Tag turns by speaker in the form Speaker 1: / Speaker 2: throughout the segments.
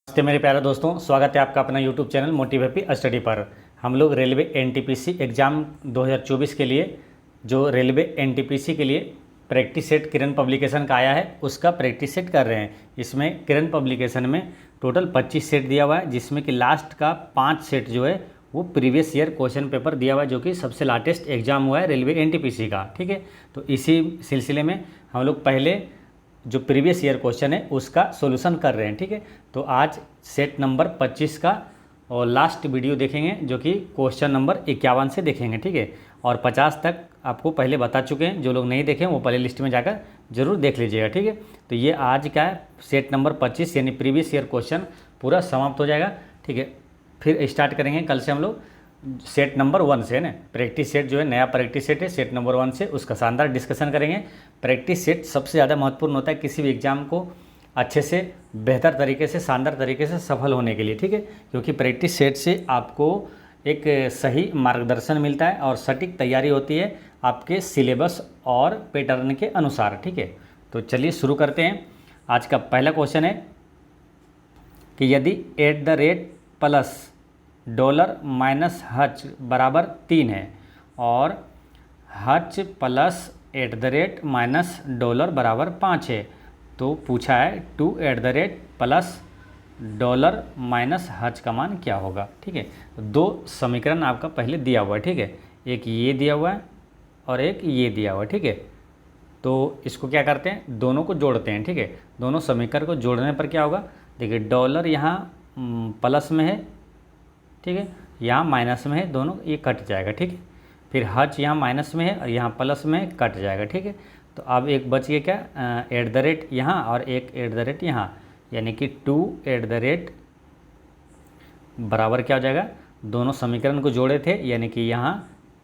Speaker 1: नमस्ते मेरे प्यारे दोस्तों, स्वागत है आपका अपना YouTube channel motive happy study पर। हम लोग रेलवे एनटीपीसी एग्ज़ाम 2024 के लिए जो रेलवे एनटीपीसी के लिए प्रैक्टिस सेट किरण पब्लिकेशन का आया है उसका प्रैक्टिस सेट कर रहे हैं। इसमें किरण पब्लिकेशन में टोटल 25 सेट दिया हुआ है, जिसमें कि लास्ट का 5 सेट जो है वो प्रीवियस ईयर क्वेश्चन पेपर दिया हुआ है, जो कि सबसे लाटेस्ट एग्जाम हुआ है रेलवे एनटीपीसी का। ठीक है, तो इसी सिलसिले में हम लोग पहले जो प्रीवियस ईयर क्वेश्चन है उसका सॉल्यूशन कर रहे हैं। ठीक है, तो आज सेट नंबर 25 का और लास्ट वीडियो देखेंगे, जो कि क्वेश्चन नंबर 51 से देखेंगे। ठीक है, और 50 तक आपको पहले बता चुके हैं, जो लोग नहीं देखें वो प्ले लिस्ट में जाकर जरूर देख लीजिएगा। ठीक है, तो ये आज का है सेट नंबर 25 यानी प्रीवियस ईयर क्वेश्चन पूरा समाप्त हो जाएगा। ठीक है, फिर स्टार्ट करेंगे कल से हम लोग सेट नंबर 1 से, है ना। प्रैक्टिस सेट जो है नया प्रैक्टिस सेट है सेट नंबर 1 से, उसका शानदार डिस्कशन करेंगे। प्रैक्टिस सेट सबसे ज़्यादा महत्वपूर्ण होता है किसी भी एग्जाम को अच्छे से, बेहतर तरीके से, शानदार तरीके से सफल होने के लिए। ठीक है, क्योंकि प्रैक्टिस सेट से आपको एक सही मार्गदर्शन मिलता है और सटीक तैयारी होती है आपके सिलेबस और पैटर्न के अनुसार। ठीक है, तो चलिए शुरू करते हैं। आज का पहला क्वेश्चन है कि यदि @ प्लस $- हच बराबर 3 है और हच प्लस $- बराबर 5 है, तो पूछा है $2 प्लस $- हच का मान क्या होगा। ठीक है, दो समीकरण आपका पहले दिया हुआ है। ठीक है, एक ये दिया हुआ है और एक ये दिया हुआ है। ठीक है, तो इसको क्या करते हैं, दोनों को जोड़ते हैं। ठीक है, दोनों समीकरण को जोड़ने पर क्या होगा, देखिए डॉलर यहाँ प्लस में है, ठीक है, यहाँ माइनस में है, दोनों ये कट जाएगा। ठीक है, फिर हच यहाँ माइनस में है और यहाँ प्लस में है, कट जाएगा। ठीक है, तो अब एक बच गया क्या, @ यहाँ और एक @ यहाँ, यानी कि $2 बराबर क्या हो जाएगा, दोनों समीकरण को जोड़े थे यानी कि यहाँ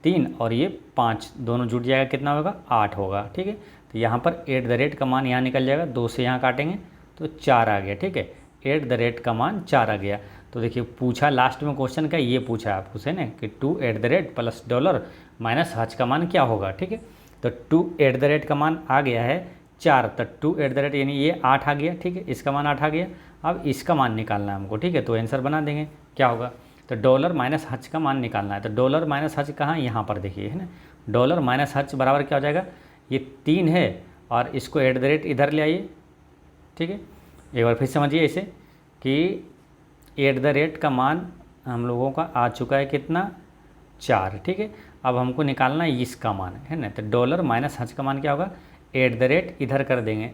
Speaker 1: 3 और ये 5 दोनों जुट जाएगा, कितना होगा 8 होगा। ठीक है, तो यहाँ पर @ का मान यहाँ निकल जाएगा, 2 से यहाँ काटेंगे तो 4 आ गया। ठीक है, @ का मान 4 आ गया। तो देखिए पूछा लास्ट में क्वेश्चन का ये पूछा आपको से ना कि $2 प्लस $- हच का मान क्या होगा। ठीक है, तो $2 का मान आ गया है 4, तो $2 यानी ये 8 आ गया। ठीक है, इसका मान 8 आ गया। अब इसका मान निकालना है हमको। ठीक है, तो आंसर बना देंगे क्या होगा, तो $- हच का मान निकालना है। तो $- हच कहाँ, यहाँ पर देखिए, है ना। $- हच बराबर क्या हो जाएगा, ये 3 है और इसको @ इधर ले आइए। ठीक है, एक बार फिर समझिए इसे कि @ का मान हम लोगों का आ चुका है कितना, 4। ठीक है, अब हमको निकालना है इसका मान, है ना। तो $- हच का मान क्या होगा, @ इधर कर देंगे।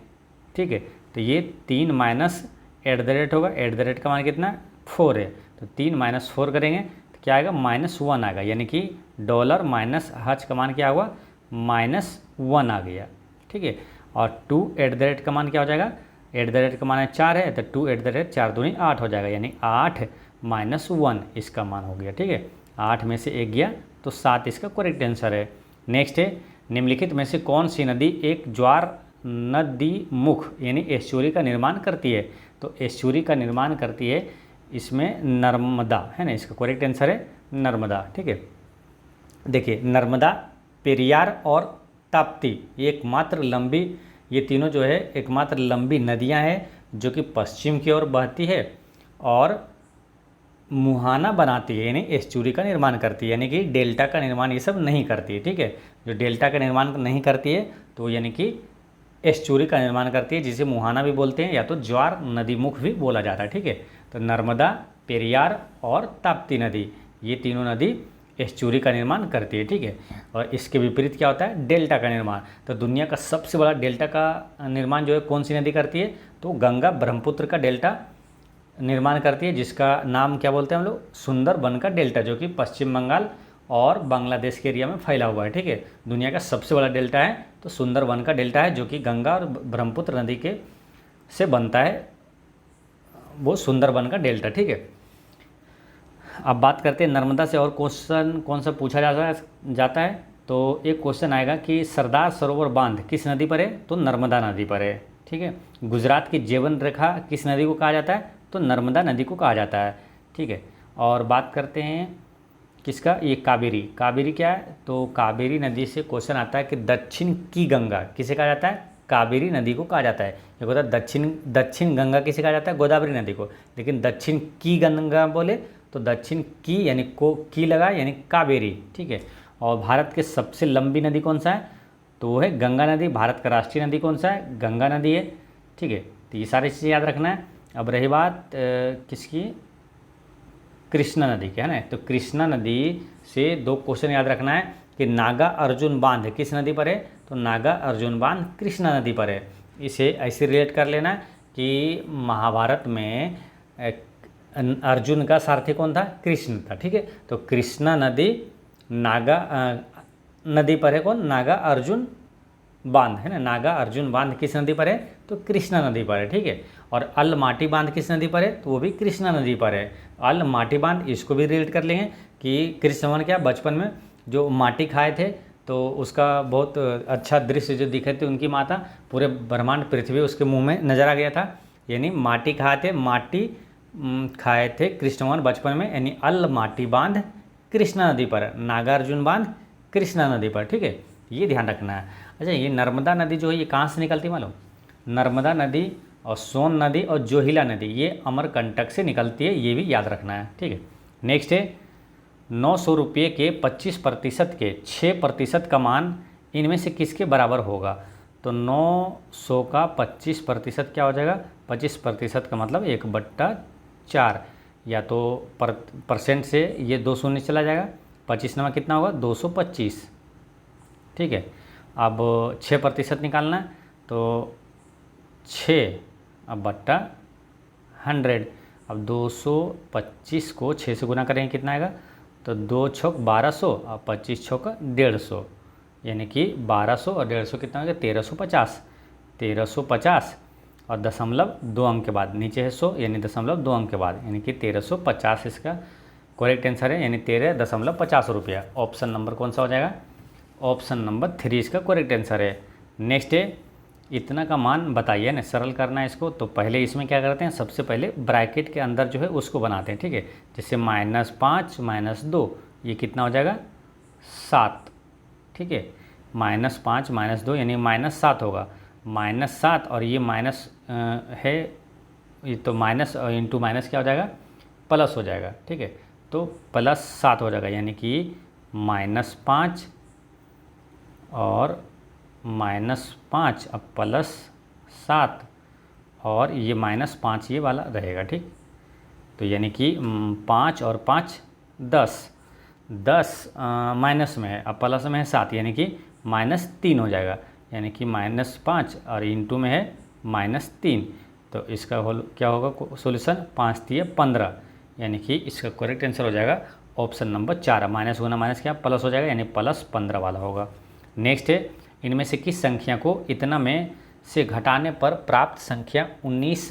Speaker 1: ठीक है, तो ये 3 माइनस @ होगा, @ का मान कितना 4 है, तो 3 - 4 करेंगे तो क्या आएगा, -1 आएगा, यानी कि $- हच का मान क्या हुआ, -1 आ गया। ठीक है, और $2 का मान क्या हो जाएगा, @ का मान 4 है, तो $2 4 दूनी 8 हो जाएगा, यानी 8 - 1 इसका मान हो गया। ठीक है, 8 में से 1 गया तो 7 इसका करेक्ट आंसर है। नेक्स्ट है, निम्नलिखित में से कौन सी नदी एक ज्वार नदी मुख यानी एस्चुरी का निर्माण करती है। तो एस्चुरी का निर्माण करती है इसमें नर्मदा, है ना, इसका करेक्ट आंसर है नर्मदा। ठीक है, देखिए नर्मदा, पेरियार और ताप्ती ये तीनों जो है एकमात्र लंबी नदियां हैं जो कि पश्चिम की ओर बहती है और मुहाना बनाती है, यानी एस्चुरी का निर्माण करती है, यानी कि डेल्टा का निर्माण ये सब नहीं करती है। ठीक है, जो डेल्टा का निर्माण नहीं करती है तो यानी कि एस्चुरी का निर्माण करती है, जिसे मुहाना भी बोलते हैं या तो ज्वार नदी मुख भी बोला जाता है। ठीक है, तो नर्मदा, पेरियार और ताप्ती नदी, ये तीनों नदी एस्चुरी का निर्माण करती है। ठीक है, और इसके विपरीत क्या होता है, डेल्टा का निर्माण। तो दुनिया का सबसे बड़ा डेल्टा का निर्माण जो है कौन सी नदी करती है, तो गंगा ब्रह्मपुत्र का डेल्टा निर्माण करती है, जिसका नाम क्या बोलते हैं हम लोग, सुंदरबन का डेल्टा, जो कि पश्चिम बंगाल और बांग्लादेश के एरिया में फैला हुआ है। ठीक है, दुनिया का सबसे बड़ा डेल्टा है तो सुंदरबन का डेल्टा है, जो कि गंगा और ब्रह्मपुत्र नदी के से बनता है, वो सुंदरबन का डेल्टा। ठीक है, अब बात करते हैं नर्मदा से और क्वेश्चन कौन सा पूछा जाता है। तो एक क्वेश्चन आएगा कि सरदार सरोवर बांध किस नदी पर है, तो नर्मदा नदी पर है। ठीक है, गुजरात की जीवन रेखा किस नदी को कहा जाता है, तो नर्मदा नदी को कहा जाता है। ठीक है, और बात करते हैं किसका, ये कावेरी क्या है, तो कावेरी नदी से क्वेश्चन आता है कि दक्षिण की गंगा किसे कहा जाता है, कावेरी नदी को कहा जाता है। एक होता है दक्षिण गंगा किसे कहा जाता है, गोदावरी नदी को, लेकिन दक्षिण की गंगा बोले तो दक्षिण की यानी को की लगा यानी कावेरी, ठीक है। और भारत के सबसे लंबी नदी कौन सा है, तो वो है गंगा नदी। भारत का राष्ट्रीय नदी कौन सा है, गंगा नदी है, ठीक है। तो ये सारी चीज़ें याद रखना है। अब रही बात किसकी, कृष्णा नदी की, है ना। तो कृष्णा नदी से 2 क्वेश्चन याद रखना है कि नागा अर्जुन बांध किस नदी पर है, तो नागा अर्जुन बांध कृष्णा नदी पर है। इसे ऐसे रिलेट कर लेना कि महाभारत में अर्जुन का सारथी कौन था, कृष्ण था, ठीक है। तो कृष्णा नदी नागा नदी पर है कौन, नागा अर्जुन बांध, है ना। नागा अर्जुन बांध किस नदी पर है, तो कृष्णा नदी पर है, ठीक है। और अलमाटी बांध किस नदी पर है, तो वो भी कृष्णा नदी पर है। अलमाटी बांध इसको भी रिलेट कर लेंगे कि कृष्ण भगवान क्या बचपन में जो माटी खाए थे तो उसका बहुत अच्छा दृश्य जो दिखे थे, उनकी माता पूरे ब्रह्मांड पृथ्वी उसके मुंह में नजर आ गया था, यानी माटी खाए थे कृष्ण भगवान बचपन में, यानी अलमाटी बांध कृष्णा नदी पर, नागार्जुन बांध कृष्णा नदी पर, ठीक है। ये ध्यान रखना है। अच्छा, ये नर्मदा नदी जो है ये कहाँ से निकलती है मालूम, नर्मदा नदी और सोन नदी और जोहिला नदी ये अमरकंटक से निकलती है, ये भी याद रखना है, ठीक है। नेक्स्ट है 900 रुपये के 25% के 6% का मान इनमें से किसके बराबर होगा, तो 900 का 25% क्या हो जाएगा, 25% का मतलब 1/4, या तो परसेंट से ये 2 शून्य चला जाएगा, 25 नमा कितना होगा 225, ठीक है। अब 6% निकालना है तो 6 अब बट्टा 100, अब 225 को 6 से गुना करेंगे कितना आएगा, तो 2 छौक 1200 और 25 छौक 150, यानी कि 1200 और 150 कितना हो गया 1350, 1350 और 0.2 अंक के बाद नीचे है 100 यानी 0.2 अंक के बाद, यानी कि 1350 इसका करेक्ट आंसर है, यानी 13.50 रुपया। ऑप्शन नंबर कौन सा हो जाएगा, ऑप्शन नंबर 3 इसका करेक्ट आंसर है। नेक्स्ट है इतना का मान बताइए ना, सरल करना है इसको। तो पहले इसमें क्या करते हैं, सबसे पहले ब्रैकेट के अंदर जो है उसको बनाते हैं, ठीक है। जैसे -5 -2 ये कितना हो जाएगा 7, ठीक है। -5 -2 यानी -7 होगा, -7 और ये माइनस है, ये तो माइनस इंटू माइनस क्या हो जाएगा प्लस हो जाएगा, ठीक है। तो +7 हो जाएगा, यानी कि -5 और -5 अब +7 और ये -5 ये वाला रहेगा, ठीक। तो यानी कि 5 और 5 10 माइनस में है, अब प्लस में है 7, यानी कि -3 हो जाएगा, यानी कि -5 और इंटू में है -3। तो इसका क्या होगा सॉल्यूशन, 5 3 15, यानी कि इसका करेक्ट आंसर हो जाएगा ऑप्शन नंबर 4, माइनस गुना माइनस क्या प्लस हो जाएगा, यानी +15 वाला होगा। नेक्स्ट है इनमें से किस संख्या को इतना में से घटाने पर प्राप्त संख्या 19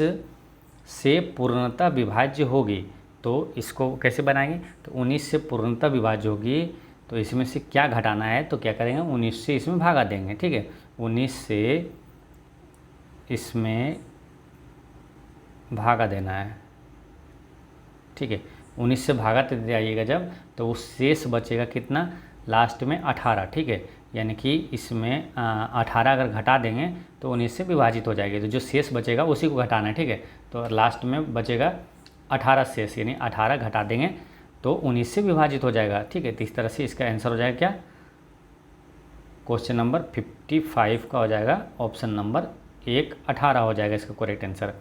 Speaker 1: से पूर्णतः विभाज्य होगी, तो इसको कैसे बनाएंगे, तो 19 से पूर्णतः विभाज्य होगी, तो इसमें से क्या घटाना है, तो क्या करेंगे 19 से इसमें भागा देंगे, ठीक है। 19 से इसमें भागा देना है, ठीक है। 19 से भागा देते जाइएगा जब, तो वो शेष बचेगा कितना लास्ट में 18, ठीक है। यानी कि इसमें 18 अगर घटा देंगे तो 19 से विभाजित हो जाएगी, तो जो शेष बचेगा उसी को घटाना है, ठीक है। तो लास्ट में बचेगा 18 शेष, यानी 18 घटा देंगे तो 19 से विभाजित हो जाएगा, ठीक है। तो इस तरह से इसका आंसर हो जाएगा क्या, क्वेश्चन नंबर 55 का हो जाएगा ऑप्शन नंबर 1 18 हो जाएगा इसका करेक्ट आंसर,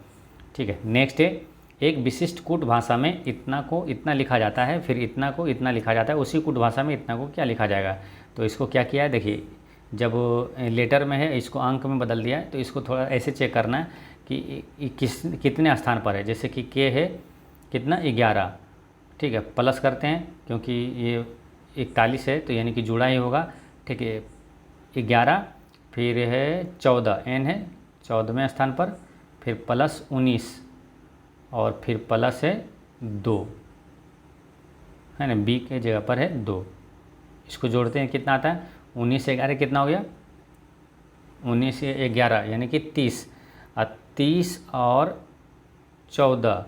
Speaker 1: ठीक है। नेक्स्ट है एक विशिष्ट कूट भाषा में इतना को इतना लिखा जाता है, फिर इतना को इतना लिखा जाता है, उसी कूट भाषा में इतना को क्या लिखा जाएगा, तो इसको क्या किया है देखिए, जब लेटर में है इसको अंक में बदल दिया है, तो इसको थोड़ा ऐसे चेक करना है कि कितने स्थान पर है, जैसे कि के है कितना 11, ठीक है। प्लस करते हैं क्योंकि ये 41 है तो यानी कि जुड़ा ही होगा, ठीक है। 11 फिर है 14 n है 14वें स्थान पर, फिर +19 और फिर प्लस है 2, है ना, बी के जगह पर है 2, इसको जोड़ते हैं कितना आता है 19 से 11 कितना हो गया 19 से 11 यानी कि 30, और 30 और 14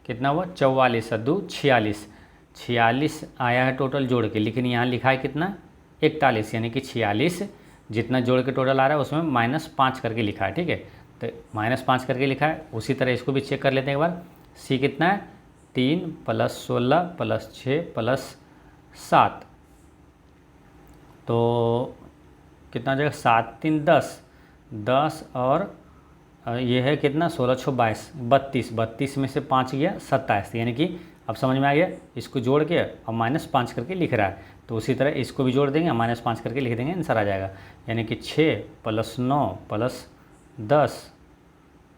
Speaker 1: कितना हुआ 44 और 2 46 आया है टोटल जोड़ के, लेकिन यहाँ लिखा है कितना 41, यानी कि 46 जितना जोड़ के टोटल आ रहा है उसमें -5 करके लिखा है, ठीक है। तो -5 करके लिखा है। उसी तरह इसको भी चेक कर लेते हैं एक बार। सी कितना है, 3 + 16 + 6 + 7, तो कितना हो जाएगा, 7 3 10, 10 और ये है कितना, 16 6 22, 32, 32 में से 5 गया 27, यानी कि अब समझ में आ गया। इसको जोड़ के अब -5 करके लिख रहा है, तो उसी तरह इसको भी जोड़ देंगे, -5 करके लिख देंगे, आंसर आ जाएगा। यानी कि 6 + 9 + 10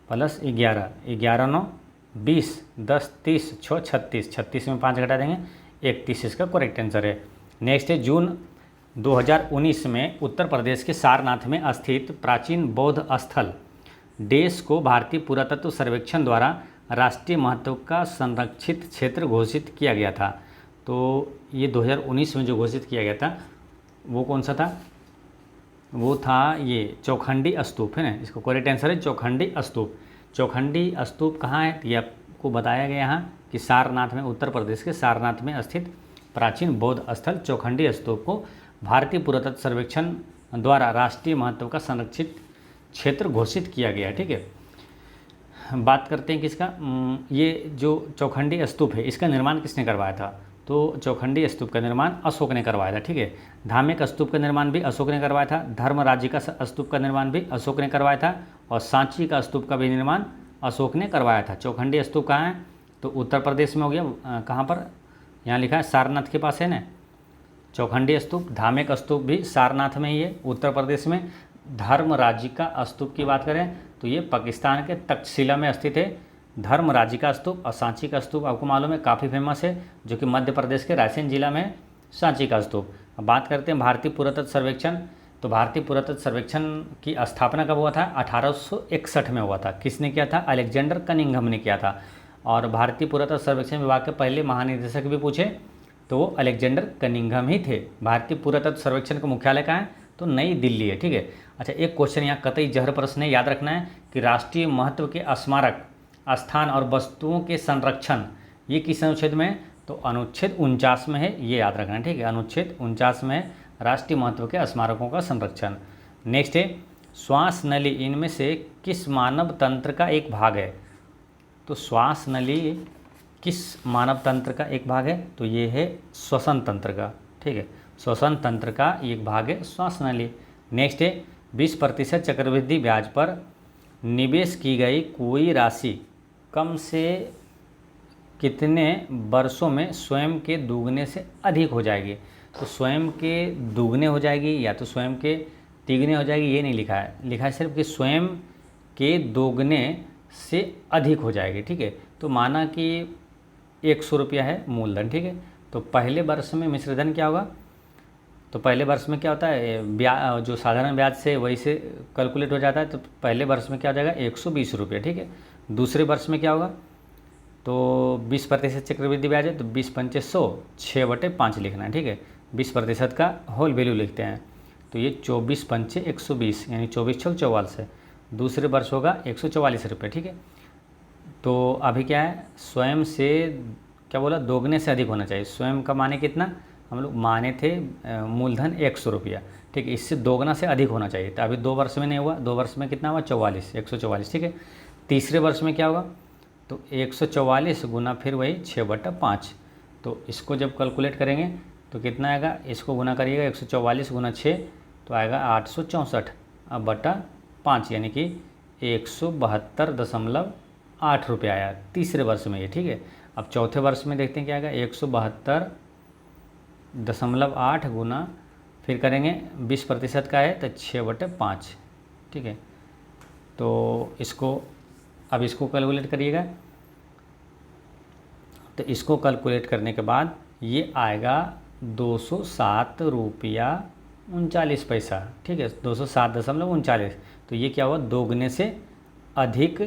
Speaker 1: + 11, 11 9 20, 10 30, 6 36, 36 में 5 घटा देंगे, 31 इसका करेक्ट आंसर है। नेक्स्ट है, जून 2019 में उत्तर प्रदेश के सारनाथ में स्थित प्राचीन बौद्ध स्थल देश को भारतीय पुरातत्व सर्वेक्षण द्वारा राष्ट्रीय महत्व का संरक्षित क्षेत्र घोषित किया गया था। तो ये 2019 में जो घोषित किया गया था वो कौन सा था, वो था ये चौखंडी स्तूप, है ना। इसको करेक्ट आंसर है चौखंडी स्तूप। चौखंडी स्तूप कहाँ है, ये आपको बताया गया यहाँ कि सारनाथ में, उत्तर प्रदेश के सारनाथ में स्थित प्राचीन बौद्ध स्थल चौखंडी स्तूप को भारतीय पुरातत्व सर्वेक्षण द्वारा राष्ट्रीय महत्व का संरक्षित क्षेत्र घोषित किया गया है, ठीक है। बात करते हैं किसका, ये जो चौखंडी स्तूप है इसका निर्माण किसने करवाया था, तो चौखंडी स्तूप का निर्माण अशोक ने करवाया था, ठीक है। धार्मिक स्तूप का निर्माण भी अशोक ने करवाया था, धर्मराजी का स्तूप का निर्माण भी अशोक ने करवाया था, और सांची का स्तूप का भी निर्माण अशोक ने करवाया था। चौखंडी स्तूप कहाँ है, तो उत्तर प्रदेश में हो गया, कहाँ पर, यहाँ लिखा है सारनाथ के पास है ना चौखंडी स्तूप। धार्मिक स्तूप भी सारनाथ में ही है, उत्तर प्रदेश में। धर्मराजी का स्तूप की बात करें तो ये पाकिस्तान के तक्षशिला में स्थित है। धर्मराजी का स्तूप और सांची का स्तूप आपको मालूम है काफ़ी फेमस है, जो कि मध्य प्रदेश के रायसेन जिला में सांची का स्तूप। अब बात करते हैं भारतीय पुरातत्व सर्वेक्षण। तो भारतीय पुरातत्व सर्वेक्षण की स्थापना कब हुआ था, 1861 में हुआ था। किसने किया था, अलेक्जेंडर कनिंघम ने किया था। और भारतीय पुरातत्व सर्वेक्षण विभाग के पहले महानिदेशक भी पूछे तो वो अलेक्जेंडर कनिंघम ही थे। भारतीय पुरातत्व सर्वेक्षण का मुख्यालय कहाँ है, तो नई दिल्ली है, ठीक है। अच्छा, एक क्वेश्चन यहाँ कतई जहर प्रश्न है, याद रखना है कि राष्ट्रीय महत्व के स्मारक, स्थान और वस्तुओं के संरक्षण ये किस अनुच्छेद में है, तो अनुच्छेद 49 में है, ये याद रखना है, ठीक है। अनुच्छेद 49 में है राष्ट्रीय महत्व के स्मारकों का संरक्षण। नेक्स्ट है, श्वास नली इनमें से किस मानव तंत्र का एक भाग है, तो श्वास नली किस मानव तंत्र का एक भाग है, तो ये है श्वसन तंत्र का, ठीक है। श्वसन तंत्र का एक भाग है श्वास नली। नेक्स्ट है, 20% चक्रवृद्धि ब्याज पर निवेश की गई कोई राशि कम से कितने वर्षों में स्वयं के दुगने से अधिक हो जाएगी, तो स्वयं के दुगने हो जाएगी या तो स्वयं के तिगने हो जाएगी, ये नहीं लिखा है, लिखा है सिर्फ कि स्वयं के दोगुने से अधिक हो जाएगी, ठीक है। तो माना कि 100 रुपया है मूलधन, ठीक है। तो पहले वर्ष में मिश्रधन क्या होगा, तो पहले वर्ष में क्या होता है, ब्याज जो साधारण ब्याज से वही से कैलकुलेट हो जाता है, तो पहले वर्ष में क्या हो जाएगा 120 रुपये, ठीक है। दूसरे वर्ष में क्या होगा, तो 20% चक्रवृद्धि ब्याज है, तो 20 पंचे 100, 6/5 लिखना है, ठीक है। 20% का होल वैल्यू लिखते हैं, तो ये 24 पंचे 120 यानी 24 छक 44 है। दूसरे वर्ष होगा 144 रुपये, ठीक है। तो अभी क्या है, स्वयं से क्या बोला, दोगुने से अधिक होना चाहिए। स्वयं का माने कितना, हम लोग माने थे मूलधन 100 रुपया, ठीक है। इससे दोगुना से अधिक होना चाहिए, तो अभी 2 वर्ष में नहीं हुआ, 2 वर्ष में कितना हुआ 44, 144, ठीक है। तीसरे वर्ष में क्या होगा, तो 144 गुना फिर वही 6/5, तो इसको जब कैलकुलेट करेंगे तो कितना आएगा, इसको गुना करिएगा 144 गुना 6 तो आएगा 864 अब बटा 5 यानी कि 172.8 रुपये आया तीसरे वर्ष में ये, ठीक है। अब चौथे वर्ष में देखते हैं क्या आएगा, 172.8 गुना फिर करेंगे 20% का है तो 6/5, ठीक है। तो इसको अब इसको कैलकुलेट करिएगा, तो इसको कैलकुलेट करने के बाद ये आएगा 207 रुपया 39 पैसा, ठीक है। 207.39, तो ये क्या हुआ, दोगुने से अधिक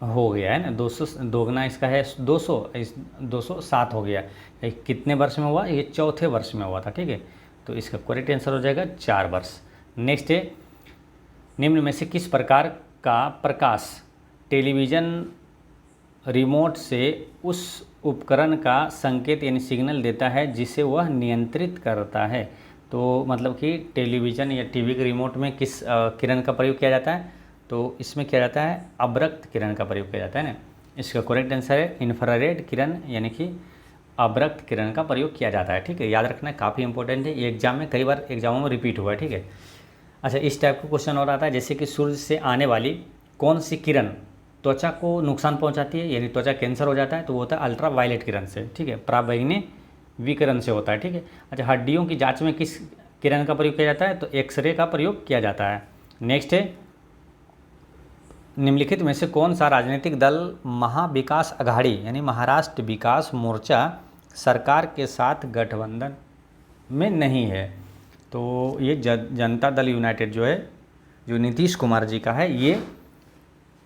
Speaker 1: हो गया है ना, 200 दोगुना इसका है 200, 207 हो गया। ये कितने वर्ष में हुआ, ये चौथे वर्ष में हुआ था, ठीक है। तो इसका करेक्ट आंसर हो जाएगा 4 वर्ष। नेक्स्ट है, निम्न में से किस प्रकार का प्रकाश टेलीविज़न रिमोट से उस उपकरण का संकेत यानी सिग्नल देता है जिसे वह नियंत्रित करता है, तो मतलब कि टेलीविज़न या टीवी के रिमोट में किस किरण का प्रयोग किया जाता है, तो इसमें किया जाता है अवरक्त किरण का प्रयोग किया जाता है ना। इसका करेक्ट आंसर है इंफ्रारेड किरण यानी कि अवरक्त किरण का प्रयोग किया जाता है। ठीक है, याद रखना काफ़ी इंपॉर्टेंट है, ये एग्जाम में कई बार एग्जामों में रिपीट हुआ है। ठीक है, अच्छा इस टाइप का क्वेश्चन और आता है जैसे कि सूर्य से आने वाली कौन सी किरण त्वचा को नुकसान पहुंचाती है, यानी त्वचा कैंसर हो जाता है, तो वो होता है अल्ट्रा वायलेट किरण से। ठीक है, पराबैंगनी विकिरण से होता है। ठीक है, अच्छा हड्डियों की जांच में किस किरण का प्रयोग किया जाता है, तो एक्सरे का प्रयोग किया जाता है। नेक्स्ट है, निम्नलिखित में से कौन सा राजनीतिक दल महाविकास अघाड़ी यानी महाराष्ट्र विकास मोर्चा सरकार के साथ गठबंधन में नहीं है, तो ये जनता दल यूनाइटेड जो है, जो नीतीश कुमार जी का है, ये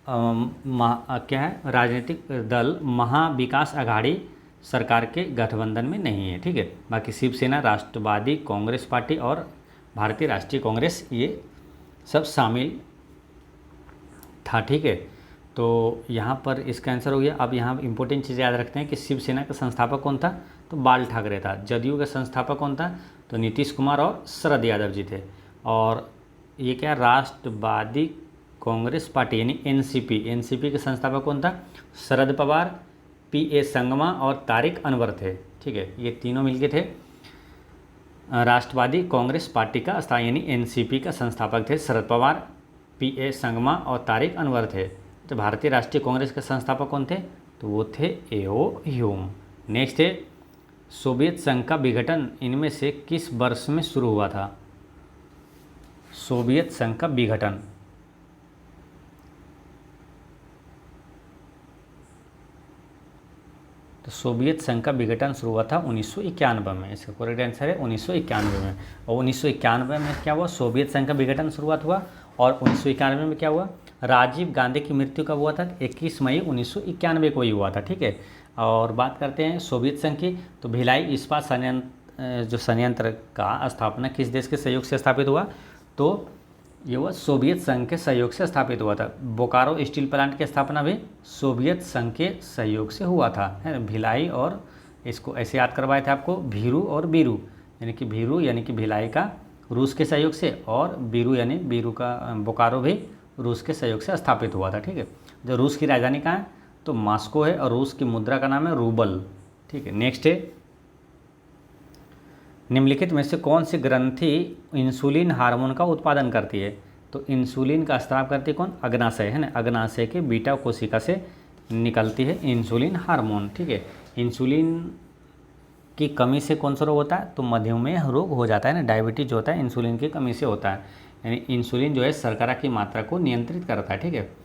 Speaker 1: क्या है, राजनीतिक दल महाविकास अघाड़ी सरकार के गठबंधन में नहीं है। ठीक है, बाकी शिवसेना, राष्ट्रवादी कांग्रेस पार्टी और भारतीय राष्ट्रीय कांग्रेस ये सब शामिल था। ठीक है, तो यहाँ पर इसका आंसर हो गया। अब यहाँ इंपॉर्टेंट चीज़ याद रखते हैं कि शिवसेना का संस्थापक कौन था, तो बाल ठाकरे था। जदयू का संस्थापक कौन था, तो नीतीश कुमार और शरद यादव जी थे। और ये क्या, राष्ट्रवादी कांग्रेस पार्टी यानी एनसीपी के संस्थापक कौन था, शरद पवार, पीए संगमा और तारिक अनवर थे। ठीक है, ये तीनों मिलके थे। राष्ट्रवादी कांग्रेस पार्टी का यानी एनसीपी का संस्थापक थे शरद पवार, पीए संगमा और तारिक अनवर थे। तो भारतीय राष्ट्रीय कांग्रेस के संस्थापक कौन थे, तो वो थे एओ ह्यूम। नेक्स्ट है, सोवियत संघ का विघटन इनमें से किस वर्ष में शुरू हुआ था, सोवियत संघ का विघटन, तो सोवियत संघ का विघटन शुरू हुआ था 1991 में। इसका करेक्ट आंसर है 1991 में। और 1991 में क्या हुआ, सोवियत संघ का विघटन शुरुआत हुआ। और 1991 में क्या हुआ, राजीव गांधी की मृत्यु कब हुआ था, 21 मई 1991 को ही हुआ था। ठीक है, और बात करते हैं सोवियत संघ की, तो भिलाई इस्पात संयंत्र का स्थापना किस देश के सहयोग से स्थापित हुआ, तो ये हुआ सोवियत संघ के सहयोग से स्थापित हुआ था। बोकारो स्टील प्लांट की स्थापना भी सोवियत संघ के सहयोग से हुआ था, है भिलाई, और इसको ऐसे याद करवाए थे आपको, भीरू और बीरू, यानी कि भीरू यानी कि भिलाई का रूस के सहयोग से, और बीरू यानी बीरू का बोकारो भी रूस के सहयोग से स्थापित हुआ था। ठीक है, जो रूस की राजधानी कहाँ है, तो मॉस्को है, और रूस की मुद्रा का नाम है रूबल। ठीक है, नेक्स्ट है, निम्नलिखित में से कौन सी ग्रंथि इंसुलिन हार्मोन का उत्पादन करती है, तो इंसुलिन का स्राव करती है कौन, अग्नाशय, है ना, अग्नाशय के बीटा कोशिका से निकलती है इंसुलिन हार्मोन। ठीक है, इंसुलिन की कमी से कौन सा रोग होता है, तो मधुमेह रोग हो जाता है ना, डायबिटीज होता है इंसुलिन की कमी से होता है, यानी इंसुलिन जो है शर्करा की मात्रा को नियंत्रित करता है। ठीक है,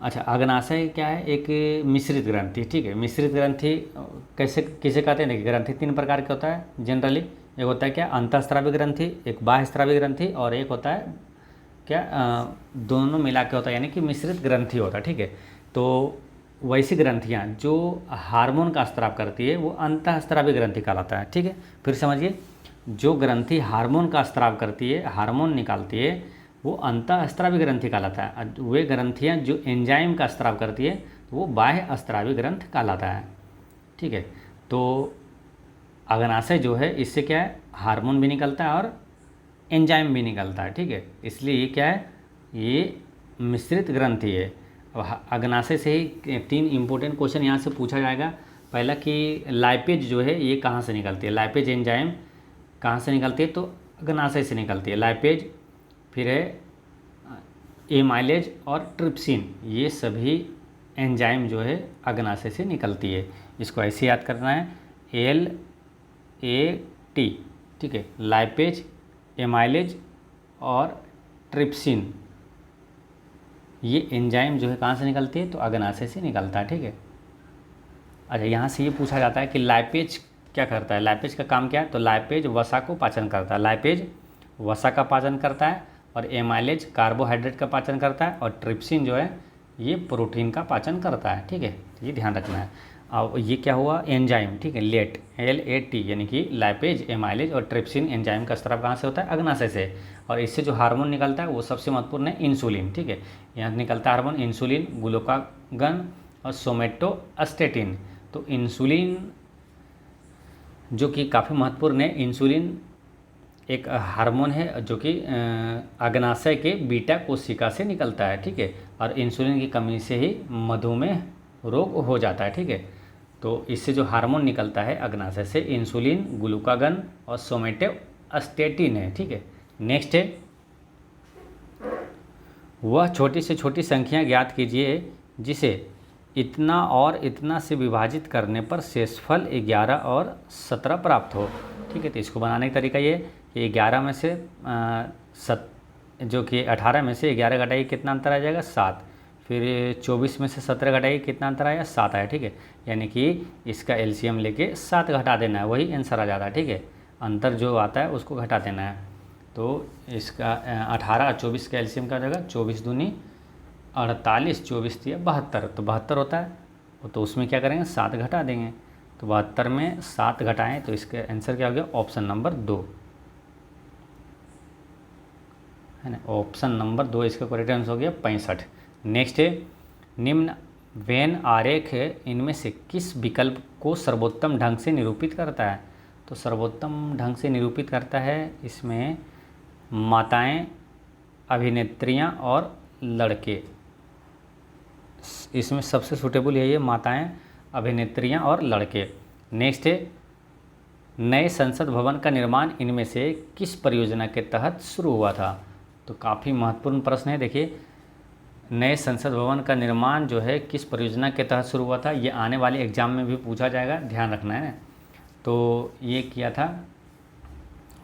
Speaker 1: अच्छा अग्नाशय क्या है, एक मिश्रित ग्रंथि। ठीक है, मिश्रित ग्रंथि कैसे किसे कहते हैं, देखिए ग्रंथि 3 प्रकार के होता है जनरली, एक होता है क्या, अंतःस्रावी ग्रंथि, एक बाह्यस्रावी ग्रंथि, और एक होता है क्या, दोनों मिला के होता है, यानी कि मिश्रित ग्रंथि होता है। ठीक है, तो वैसी ग्रंथियाँ जो हार्मोन का स्राव करती है वो अंतःस्रावी ग्रंथि कहलाता है। ठीक है, फिर समझिए, जो ग्रंथि हार्मोन का स्राव करती है, हार्मोन निकालती है, वो अंतःस्रावी ग्रंथि कहलाता है। वे ग्रंथियाँ जो एंजाइम का स्राव करती है तो वो बाह्य स्रावी ग्रंथ कहलाता है। ठीक है, तो अग्नाशय जो है इससे क्या है, हार्मोन भी निकलता है और एंजाइम भी निकलता है। ठीक है, इसलिए ये क्या है, ये मिश्रित ग्रंथि है। अब अग्नाशय से ही 3 इंपॉर्टेंट क्वेश्चन यहाँ से पूछा जाएगा। पहला कि लाइपेज जो है ये कहाँ से निकलती है, लाइपेज एंजाइम कहाँ से निकलती है, तो अग्नाशय से निकलती है लाइपेज। फिर है एमाइलेज और ट्रिप्सिन, ये सभी एंजाइम जो है अग्नाशय से निकलती है। इसको ऐसे याद करना है, LAT। ठीक है, लाइपेज, एमाइलेज और ट्रिप्सिन, ये एंजाइम जो है कहाँ से निकलती है, तो अग्नाशय से निकलता है। ठीक है, अच्छा यहाँ से ये पूछा जाता है कि लाइपेज क्या करता है, लाइपेज का काम क्या है, तो लाइपेज वसा को पाचन करता है, लाइपेज वसा का पाचन करता है, और एमाइलेज कार्बोहाइड्रेट का पाचन करता है, और ट्रिप्सिन जो है ये प्रोटीन का पाचन करता है। ठीक है, ये ध्यान रखना है। अब ये क्या हुआ, एंजाइम। ठीक है, LAT यानी कि लाइपेज, एमाइलेज और ट्रिप्सिन एंजाइम का स्राव कहाँ से होता है, अग्नाशय से। और इससे जो हार्मोन निकलता है वो सबसे महत्वपूर्ण है इंसुलिन। ठीक है, यहाँ निकलता है हार्मोन इंसुलिन, ग्लूकागन और सोमेटोस्टेटिन। तो इंसुलिन जो कि काफ़ी महत्वपूर्ण है, इंसुलिन एक हार्मोन है जो कि अग्नाशय के बीटा कोशिका से निकलता है, ठीक है। और इंसुलिन की कमी से ही मधुमेह रोग हो जाता है, ठीक है। तो इससे जो हार्मोन निकलता है अग्नाशय से, इंसुलिन, ग्लूकागन और सोमेटोस्टेटिन है, ठीक है। नेक्स्ट है, वह छोटी से छोटी संख्या ज्ञात कीजिए जिसे इतना और इतना से विभाजित करने पर शेषफल 11 और 17 प्राप्त हो, ठीक है। तो इसको बनाने का तरीका ये कि 11 में से जो कि 18 में से 11 घटाइए, कितना अंतर आ जाएगा 7। फिर 24 में से 17 घटाइए, कितना अंतर आया 7 आया, ठीक है। यानी कि इसका एलसीएम लेके 7 घटा देना है, वही आंसर आ जाता है, ठीक है। अंतर जो आता है उसको घटा देना है। तो इसका 18 और 24 का एलसीएम क्या हो जाएगा, 24 दूनी 48, 24 दिया 72, तो 72 होता है। तो उसमें क्या करेंगे 7 घटा देंगे, तो 72 में 7 घटाएं तो इसका आंसर क्या हो गया, ऑप्शन नंबर 2 है ना। ऑप्शन नंबर 2 इसका करेक्ट आंसर हो गया 65। नेक्स्ट है, निम्न वेन आरेख इनमें से किस विकल्प को सर्वोत्तम ढंग से निरूपित करता है। तो सर्वोत्तम ढंग से निरूपित करता है इसमें माताएं, अभिनेत्रियां और लड़के। इसमें सबसे सूटेबल यही है, माताएं, अभिनेत्रियां और लड़के। नेक्स्ट है, नए संसद भवन का निर्माण इनमें से किस परियोजना के तहत शुरू हुआ था। तो काफ़ी महत्वपूर्ण प्रश्न है। देखिए, नए संसद भवन का निर्माण जो है किस परियोजना के तहत शुरू हुआ था, ये आने वाले एग्जाम में भी पूछा जाएगा, ध्यान रखना है ना। तो ये किया था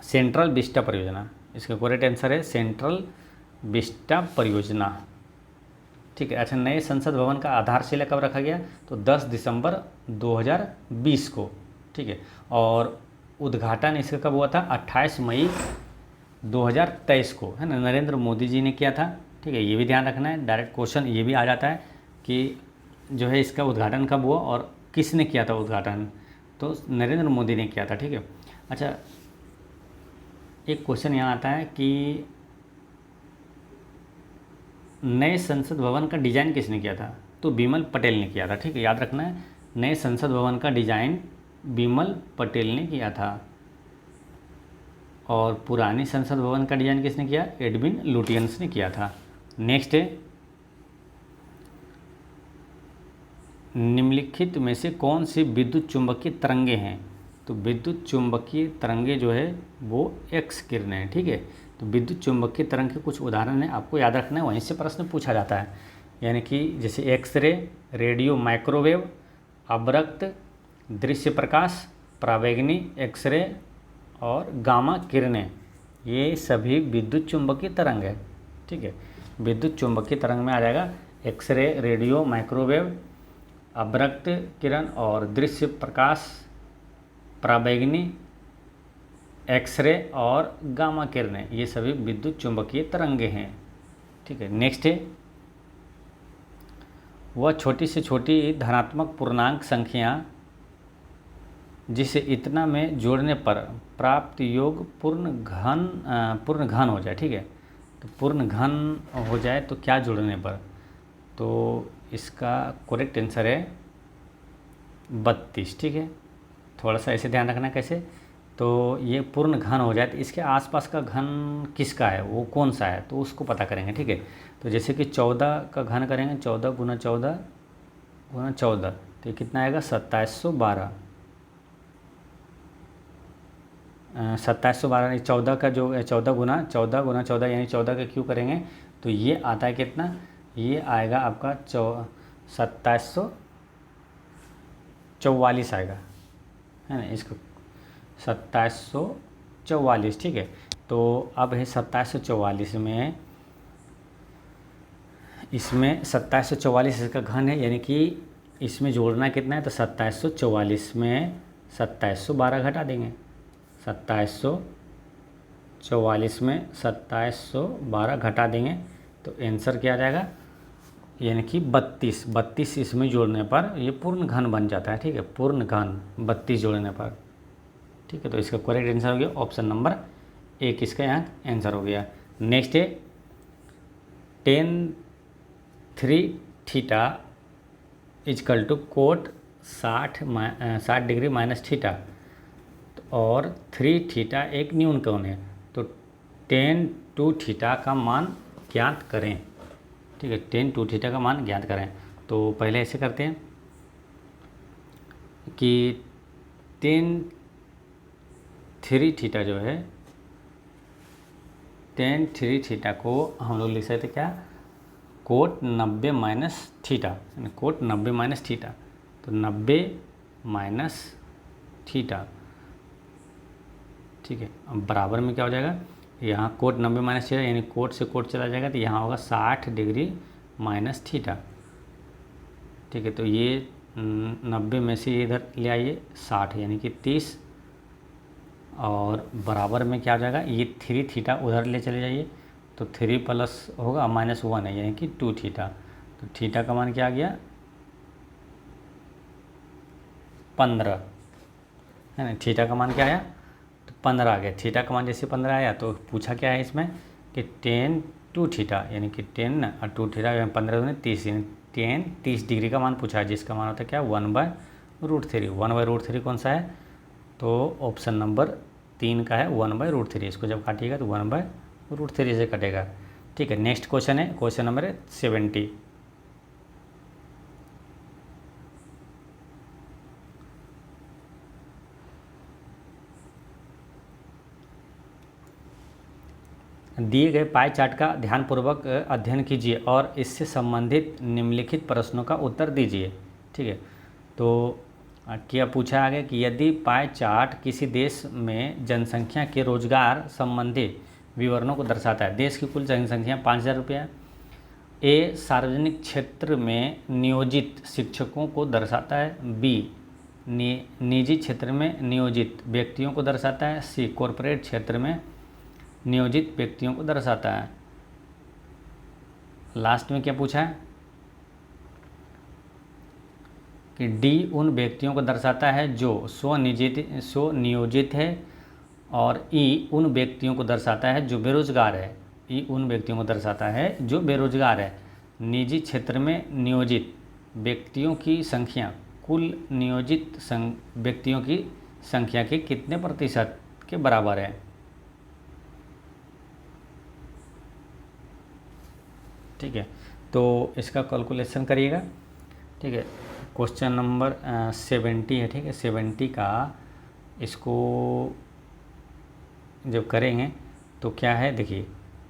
Speaker 1: सेंट्रल विस्टा परियोजना, इसका करेक्ट आंसर है सेंट्रल विस्टा परियोजना, ठीक है। अच्छा, नए संसद भवन का आधारशिला कब रखा गया, तो 10 दिसंबर 2020 को, ठीक है। और उद्घाटन इसका कब हुआ था, 28 मई 2023 को, है ना, नरेंद्र मोदी जी ने किया था, ठीक है। ये भी ध्यान रखना है, डायरेक्ट क्वेश्चन ये भी आ जाता है कि जो है इसका उद्घाटन कब हुआ और किसने किया था उद्घाटन, तो नरेंद्र मोदी ने किया था, ठीक है। अच्छा, एक क्वेश्चन यहाँ आता है कि नए संसद भवन का डिज़ाइन किसने किया था, तो बिमल पटेल ने किया था, ठीक है, याद रखना है। नए संसद भवन का डिज़ाइन बिमल पटेल ने किया था। और पुरानी संसद भवन का डिज़ाइन किसने किया, एडविन लुटियंस ने किया था। नेक्स्ट है, निम्नलिखित में से कौन सी विद्युत चुंबकीय तरंगे हैं। तो विद्युत चुंबकीय तरंगे जो है वो एक्स किरणें हैं, ठीक है। तो विद्युत चुंबकीय तरंग के कुछ उदाहरण हैं, आपको याद रखना है, वहीं से प्रश्न पूछा जाता है। यानी कि जैसे एक्सरे, रेडियो माइक्रोवेव, अवरक्त दृश्य प्रकाश, परावैंगनी एक्सरे और गामा किरणें, ये सभी विद्युत चुंबकीय तरंग है, ठीक है। विद्युत चुंबकीय तरंग में आ जाएगा एक्सरे, रेडियो माइक्रोवेव, अवरक्त किरण और दृश्य प्रकाश, परावैंगनी एक्सरे और गामा किरणें, ये सभी विद्युत चुंबकीय तरंगे हैं, ठीक है। नेक्स्ट है, वह छोटी से छोटी धनात्मक पूर्णांक संख्या जिसे इतना में जोड़ने पर प्राप्त योग पूर्ण घन हो जाए, ठीक है। तो पूर्ण घन हो जाए तो क्या जोड़ने पर, तो इसका करेक्ट आंसर है 32, ठीक है। थोड़ा सा ऐसे ध्यान रखना कैसे, तो ये पूर्ण घन हो जाए तो इसके आसपास का घन किसका है, वो कौन सा है, तो उसको पता करेंगे, ठीक है। तो जैसे कि 14 का घन करेंगे, 14 गुना 14 गुना 14, तो ये कितना आएगा 2712, 2712 14 का जो 14 गुना 14 यानी 14 का क्यों करेंगे, तो ये आता है कितना, ये आएगा आपका 2744 आएगा, है ना। इसको 2744, ठीक है। तो अब है 2744 में, इसमें 2744 इसका घन है, यानी कि इसमें जोड़ना कितना है, तो 2744 में 2712 घटा देंगे, 2744 में 2712 घटा देंगे तो आंसर क्या आ जाएगा, यानी कि 32 इसमें जोड़ने पर ये पूर्ण घन बन जाता है, ठीक है। पूर्ण घन 32 जोड़ने पर, ठीक है। तो इसका करेक्ट आंसर हो गया ऑप्शन नंबर 1, इसका यहाँ आंसर हो गया। नेक्स्ट है, tan 3 theta equal to cot 60 degree minus theta, और 3 थीटा एक न्यून कोण है। टेन टू थीटा का मान ज्ञात करें। ठीक है, टेन टू थीटा का मान ज्ञात करें। तो पहले ऐसे करते हैं कि टेन थ्री थीटा जो है, टेन थ्री थीटा को हम लोग लिख सकते क्या, कोट 90 माइनस थीटा, यानी कोट 90 माइनस थीटा। तो 90 माइनस थीटा, ठीक है। अब बराबर में क्या हो जाएगा, यहाँ कोट 90 माइनस थीटा, यानी कोट से कोट चला जाएगा तो यहाँ होगा 60 डिग्री माइनस थीटा। ठीक है, तो ये 90 में से इधर ले आइए 60, यानी कि 30, और बराबर में क्या हो जाएगा, ये 3 थीटा उधर ले चले जाइए तो 3 प्लस होगा -1 है, यानी कि 2 थीटा। तो थीटा का मान क्या आ गया, 15, है ना। थीटा का मान क्या आया, तो 15 आ गया। थीटा का मान जैसे 15 आया तो पूछा क्या है इसमें कि टेन टू थीटा, यानी कि 10 और 2 थीटा 15 30, यानी 30 डिग्री का मान पूछा है, जिसका मान होता है क्या, 1/√3। 1/√3 कौन सा है, तो ऑप्शन नंबर 3 का है 1/√3। इसको जब काटिएगा तो 1/√3 से कटेगा। ठीक है, नेक्स्ट क्वेश्चन है क्वेश्चन नंबर 70। दिए गए पाई चार्ट का ध्यानपूर्वक अध्ययन कीजिए और इससे संबंधित निम्नलिखित प्रश्नों का उत्तर दीजिए। ठीक है, तो क्या पूछा आगे कि यदि पाई चार्ट किसी देश में जनसंख्या के रोजगार संबंधी विवरणों को दर्शाता है, देश की कुल जनसंख्या 5000 रुपया, ए सार्वजनिक क्षेत्र में नियोजित शिक्षकों को दर्शाता है, बी निजी क्षेत्र में नियोजित व्यक्तियों को दर्शाता है, सी कॉरपोरेट क्षेत्र में नियोजित व्यक्तियों को दर्शाता है। लास्ट में क्या पूछा है कि डी उन व्यक्तियों को दर्शाता है जो स्वनियोजित है, और ई उन व्यक्तियों को दर्शाता है जो बेरोजगार है। ई उन व्यक्तियों को दर्शाता है जो बेरोजगार है। निजी क्षेत्र में नियोजित व्यक्तियों की संख्या कुल नियोजित व्यक्तियों की संख्या के कितने प्रतिशत के बराबर है। ठीक है, तो इसका कैलकुलेशन करिएगा। ठीक है, क्वेश्चन नंबर 70 है। ठीक है, 70 का इसको जब करेंगे तो क्या है, देखिए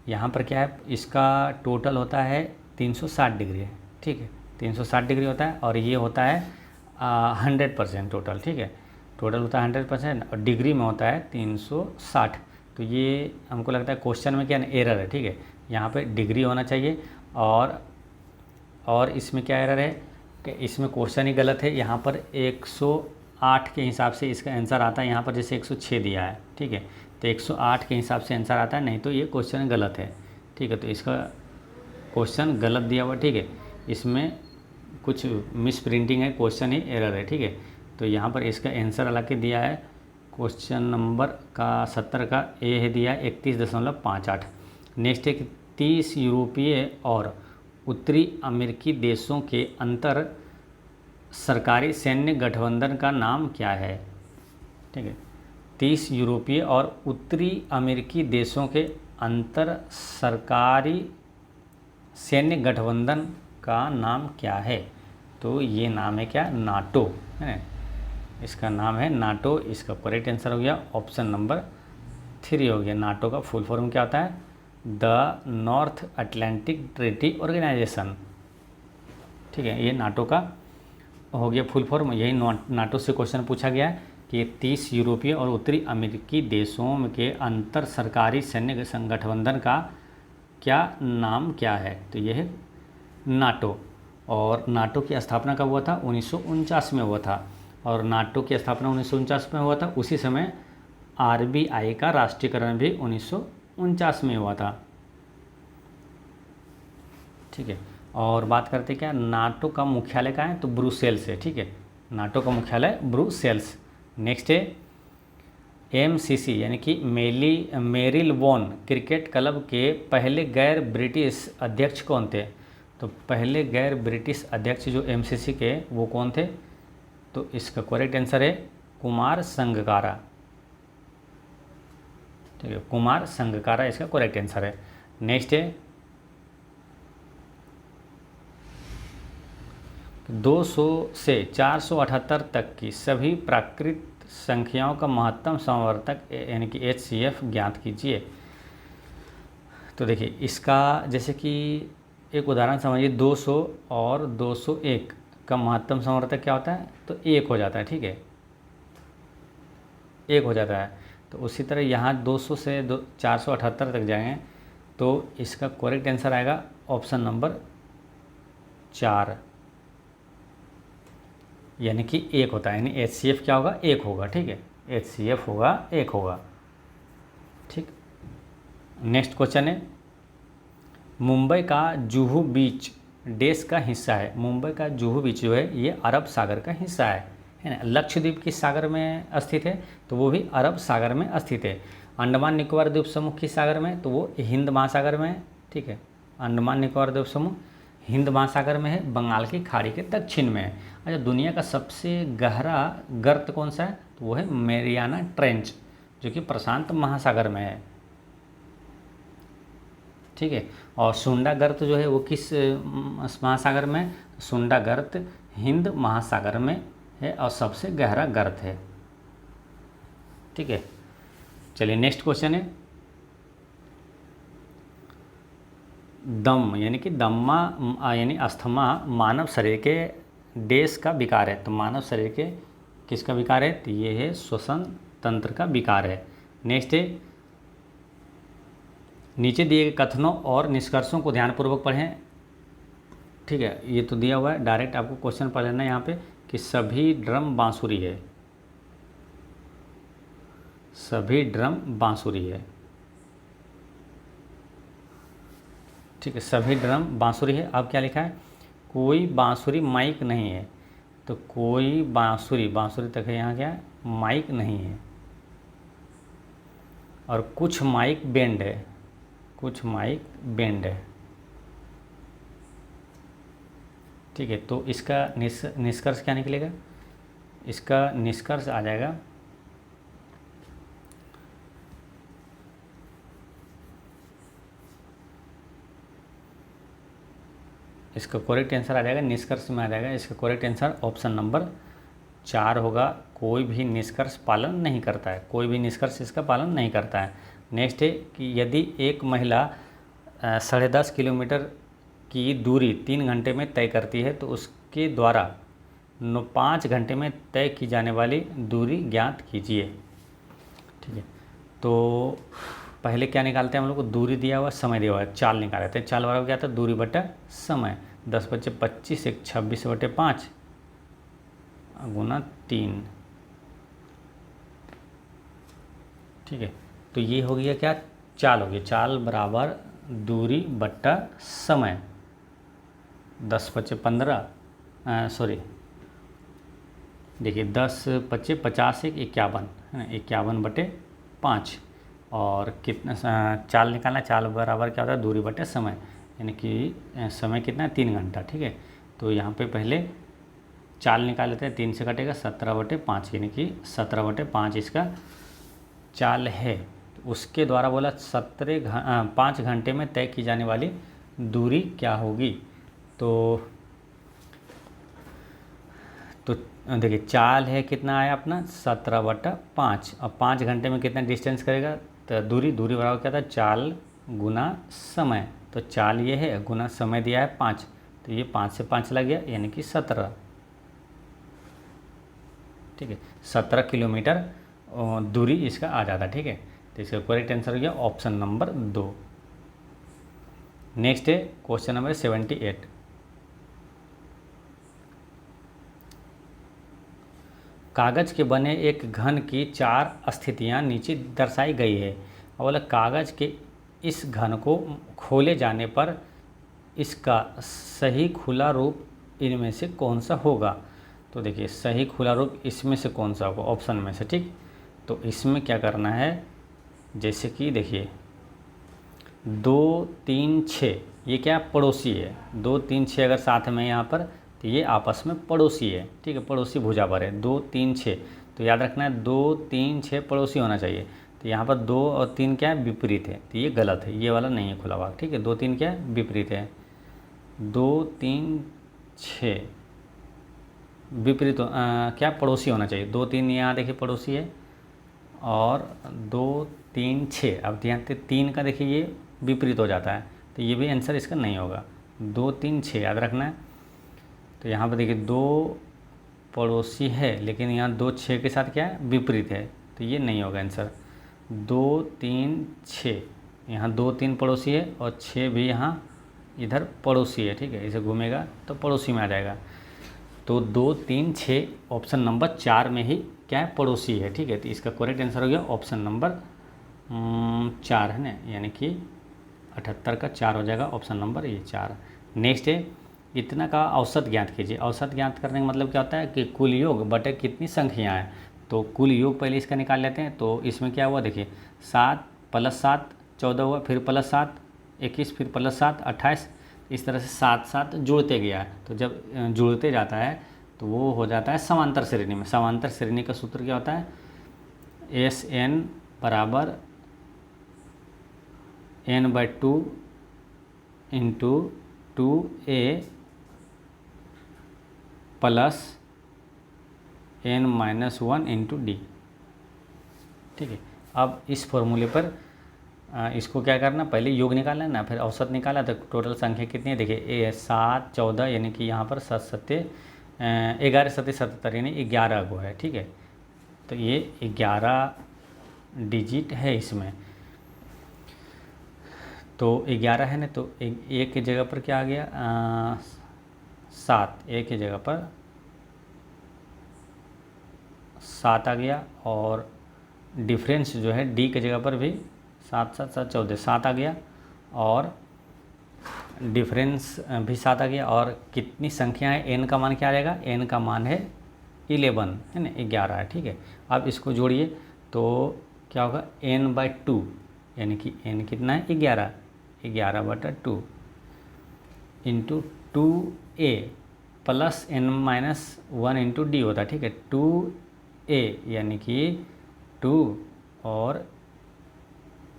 Speaker 1: यहाँ पर क्या है, इसका टोटल होता है 360 डिग्री है। ठीक है, 360 डिग्री होता है, और ये होता है 100% टोटल। ठीक है, टोटल होता है 100% और डिग्री में होता है 360। तो ये हमको लगता है क्वेश्चन में क्या एरर है। ठीक है, यहाँ पे डिग्री होना चाहिए, और इसमें क्या एरर है कि इसमें क्वेश्चन ही गलत है। यहाँ पर 108 के हिसाब से इसका आंसर आता है, यहाँ पर जैसे 106 दिया है। ठीक है, तो 108 के हिसाब से आंसर आता है, नहीं तो ये क्वेश्चन गलत है। ठीक है, तो इसका क्वेश्चन गलत दिया हुआ। ठीक है, इसमें कुछ मिस प्रिंटिंग है, क्वेश्चन ही एरर है। ठीक है, तो यहाँ पर इसका आंसर हालांकि दिया है क्वेश्चन नंबर का 70 का ए है दिया है 31.58। नेक्स्ट है कि 30 यूरोपीय और उत्तरी अमेरिकी देशों के अंतर सरकारी सैन्य गठबंधन का नाम क्या है। ठीक है, 30 यूरोपीय और उत्तरी अमेरिकी देशों के अंतर सरकारी सैन्य गठबंधन का नाम क्या है। तो ये नाम है क्या, नाटो, है ना। इसका नाम है नाटो। इसका करेक्ट आंसर हो गया ऑप्शन नंबर 3 हो गया। नाटो का फुल फॉर्म क्या होता है, the North Atlantic Treaty Organization. ठीक है, ये नाटो का हो गया फुल फॉर्म। यही नाटो से क्वेश्चन पूछा गया है कि 30 यूरोपीय और उत्तरी अमेरिकी देशों के अंतर सरकारी सैन्य गठबंधन का क्या नाम क्या है। तो यह है नाटो। और नाटो की स्थापना कब हुआ था, 1949 में हुआ था। और नाटो की स्थापना 1949 में हुआ था। उसी समय RBI का राष्ट्रीयकरण भी 1949 में हुआ था। ठीक है, और बात करते क्या, नाटो का मुख्यालय कहाँ है, तो ब्रुसेल्स है। ठीक है, नाटो का मुख्यालय ब्रुसेल्स। नेक्स्ट है MCC यानी कि मेरिलबोन क्रिकेट क्लब के पहले गैर ब्रिटिश अध्यक्ष कौन थे। तो पहले गैर ब्रिटिश अध्यक्ष जो MCC के वो कौन थे, तो इसका करेक्ट आंसर है कुमार संगकारा। ठीक है, कुमार संगकारा इसका करेक्ट आंसर है। नेक्स्ट है 200 से 478 तक की सभी प्राकृत संख्याओं का महत्तम समवर्तक यानी कि HCF ज्ञात कीजिए। तो देखिए इसका जैसे कि एक उदाहरण समझिए, 200 और 201 का महत्तम समवर्तक क्या होता है, तो 1 हो जाता है। ठीक है, 1 हो जाता है। तो उसी तरह यहाँ 200 से 478 तक जाएंगे तो इसका करेक्ट आंसर आएगा ऑप्शन नंबर 4, यानी कि 1 होता है, यानी HCF क्या होगा, 1 होगा। ठीक है, HCF होगा 1 होगा। ठीक, नेक्स्ट क्वेश्चन है मुंबई का जुहू बीच देश का हिस्सा है। मुंबई का जुहू बीच जो है ये अरब सागर का हिस्सा है ना। लक्षद्वीप किस सागर में स्थित है, तो वो भी अरब सागर में स्थित है। अंडमान निकोबार द्वीप समूह किस सागर में, तो वो हिंद महासागर में है। ठीक है, अंडमान निकोबार द्वीप समूह हिंद महासागर में है, बंगाल की खाड़ी के दक्षिण में है। अच्छा, दुनिया का सबसे गहरा गर्त कौन सा है, तो वो है मैरियाना ट्रेंच, जो कि प्रशांत महासागर में है। ठीक है, और सुंडा गर्त जो है वो किस महासागर में है, सुंडा गर्त हिंद महासागर में है और सबसे गहरा गर्त है। ठीक है, चलिए नेक्स्ट क्वेश्चन है दम यानी कि दम्मा यानी अस्थमा मानव शरीर के देश का विकार है। तो मानव शरीर के किसका विकार है, तो ये है श्वसन तंत्र का विकार है। नेक्स्ट है नीचे दिए गए कथनों और निष्कर्षों को ध्यानपूर्वक पढ़ें। ठीक है, ये तो दिया हुआ है, डायरेक्ट आपको क्वेश्चन पढ़ लेना है यहाँ पे कि सभी ड्रम बांसुरी है, सभी ड्रम बांसुरी है। ठीक है, सभी ड्रम बांसुरी है। अब क्या लिखा है, कोई बांसुरी माइक नहीं है। तो कोई बांसुरी, बांसुरी तक है, यहाँ क्या है, माइक नहीं है। और कुछ माइक बेंड है, कुछ माइक बेंड है। ठीक है, तो इसका निष्कर्ष क्या निकलेगा, इसका निष्कर्ष आ जाएगा इसका करेक्ट आंसर आ जाएगा, निष्कर्ष में आ जाएगा इसका करेक्ट आंसर ऑप्शन नंबर 4 होगा। कोई भी निष्कर्ष पालन नहीं करता है, कोई भी निष्कर्ष इसका पालन नहीं करता है। नेक्स्ट है कि यदि एक महिला 10.5 किलोमीटर की दूरी 3 घंटे में तय करती है तो उसके द्वारा 5 घंटे में तय की जाने वाली दूरी ज्ञात कीजिए। ठीक है, तो पहले क्या निकालते हैं हम लोग को, दूरी दिया हुआ, समय दिया हुआ है, चाल निकाल लेते हैं। चाल बराबर क्या था, दूरी बटा समय। 10 बचे 25, 26 बटे 5 गुना 3। ठीक है, तो ये हो गया क्या, चाल हो गई। चाल बराबर दूरी बट्टा समय। 10 बचे 15, सॉरी देखिए 10 बचे 50, 51 है ना, 51 बटे 5। और कितना चाल निकालना, चाल बराबर क्या होता है, दूरी बटे समय, यानी कि समय कितना है, 3 घंटा। ठीक है, तो यहाँ पे पहले चाल निकाल लेते हैं, 3 से कटेगा 17 बटे 5, यानी कि 17 बटे 5 इसका चाल है। तो उसके द्वारा बोला 5 घंटे में तय की जाने वाली दूरी क्या होगी। तो देखिए चाल है कितना आया अपना 17 बटा 5, और 5 घंटे में कितना डिस्टेंस करेगा, तो दूरी बराबर क्या था, चाल गुना समय। तो चाल ये है गुना समय दिया है 5, तो ये 5 से 5 लग गया, यानी कि 17। ठीक है, 17 किलोमीटर दूरी इसका आ जाता है। ठीक है, तो इसका करेक्ट आंसर हो गया ऑप्शन नंबर 2। नेक्स्ट है क्वेश्चन नंबर 78। कागज के बने एक घन की 4 स्थितियां नीचे दर्शाई गई है। और बोला कागज के इस घन को खोले जाने पर इसका सही खुला रूप इनमें से कौन सा होगा। तो देखिए सही खुला रूप इसमें से कौन सा होगा, ऑप्शन में से। ठीक, तो इसमें क्या करना है, जैसे कि देखिए 2, 3, 6 ये क्या पड़ोसी है, 2, 3, 6 अगर साथ में यहाँ पर, तो ये आपस में पड़ोसी है। ठीक है, पड़ोसी भुजा पर है, 2, 3, 6, तो याद रखना है 2, 3, 6 पड़ोसी होना चाहिए। तो यहाँ पर 2 और 3 क्या है, विपरीत है, तो ये गलत है, ये वाला नहीं है खुला हुआ, ठीक है। 2 3 क्या है, विपरीत है। 2 3 6 विपरीत क्या पड़ोसी होना चाहिए। 2 3 यहाँ देखिए पड़ोसी है, और 2 3 6, अब यहाँ 3 का देखिए ये विपरीत हो जाता है, तो ये भी आंसर इसका नहीं होगा। 2 3 6 याद रखना है। तो यहाँ पर देखिए 2 पड़ोसी है, लेकिन यहाँ 2 6 के साथ क्या है, विपरीत है, तो ये नहीं होगा आंसर। 2 3 6, यहाँ 2 3 पड़ोसी है और 6 भी यहाँ इधर पड़ोसी है, ठीक है। इसे घूमेगा तो पड़ोसी में आ जाएगा। तो 2 3 6 ऑप्शन नंबर 4 में ही क्या है, पड़ोसी है, ठीक है। तो इसका करेक्ट आंसर हो गया ऑप्शन नंबर 4 है ना, यानी कि 78 का 4 हो जाएगा ऑप्शन नंबर ये 4। नेक्स्ट है, इतना का औसत ज्ञात कीजिए। औसत ज्ञात करने का मतलब क्या होता है कि कुल योग बटे कितनी संख्याएँ हैं। तो कुल योग पहले इसका निकाल लेते हैं। तो इसमें क्या हुआ देखिए, 7 + 7 14 हुआ, फिर +7 21, फिर +7 28, इस तरह से 7 7 जुड़ते गया है। तो जब जुड़ते जाता है तो वो हो जाता है समांतर श्रेणी में। समांतर श्रेणी का सूत्र क्या होता है, SN = n/2 × 2a + n-1 × d, ठीक है। अब इस फॉर्मूले पर इसको क्या करना, पहले योग निकालना है ना, फिर औसत निकाला तो टोटल संख्या कितनी है देखिए, 7 14, यानी कि यहाँ पर 7 7 11 7 77, यानी 11 को है, ठीक है। तो ये 11 डिजिट है इसमें। तो 11 है ना, तो एक की जगह पर क्या आ गया, 7, एक की जगह पर 7 आ गया, और डिफरेंस जो है डी की जगह पर भी 7 7 7 14 7 आ गया, और डिफरेंस भी 7 आ गया। और कितनी संख्या है, एन का मान क्या आ जाएगा, एन का मान है 11 है ना, 11 है, ठीक है। अब इसको जोड़िए तो क्या होगा, n/2, यानी कि n कितना है, 11 11/2 × 2a + n-1 × d होता है, ठीक है। 2a यानी कि 2 और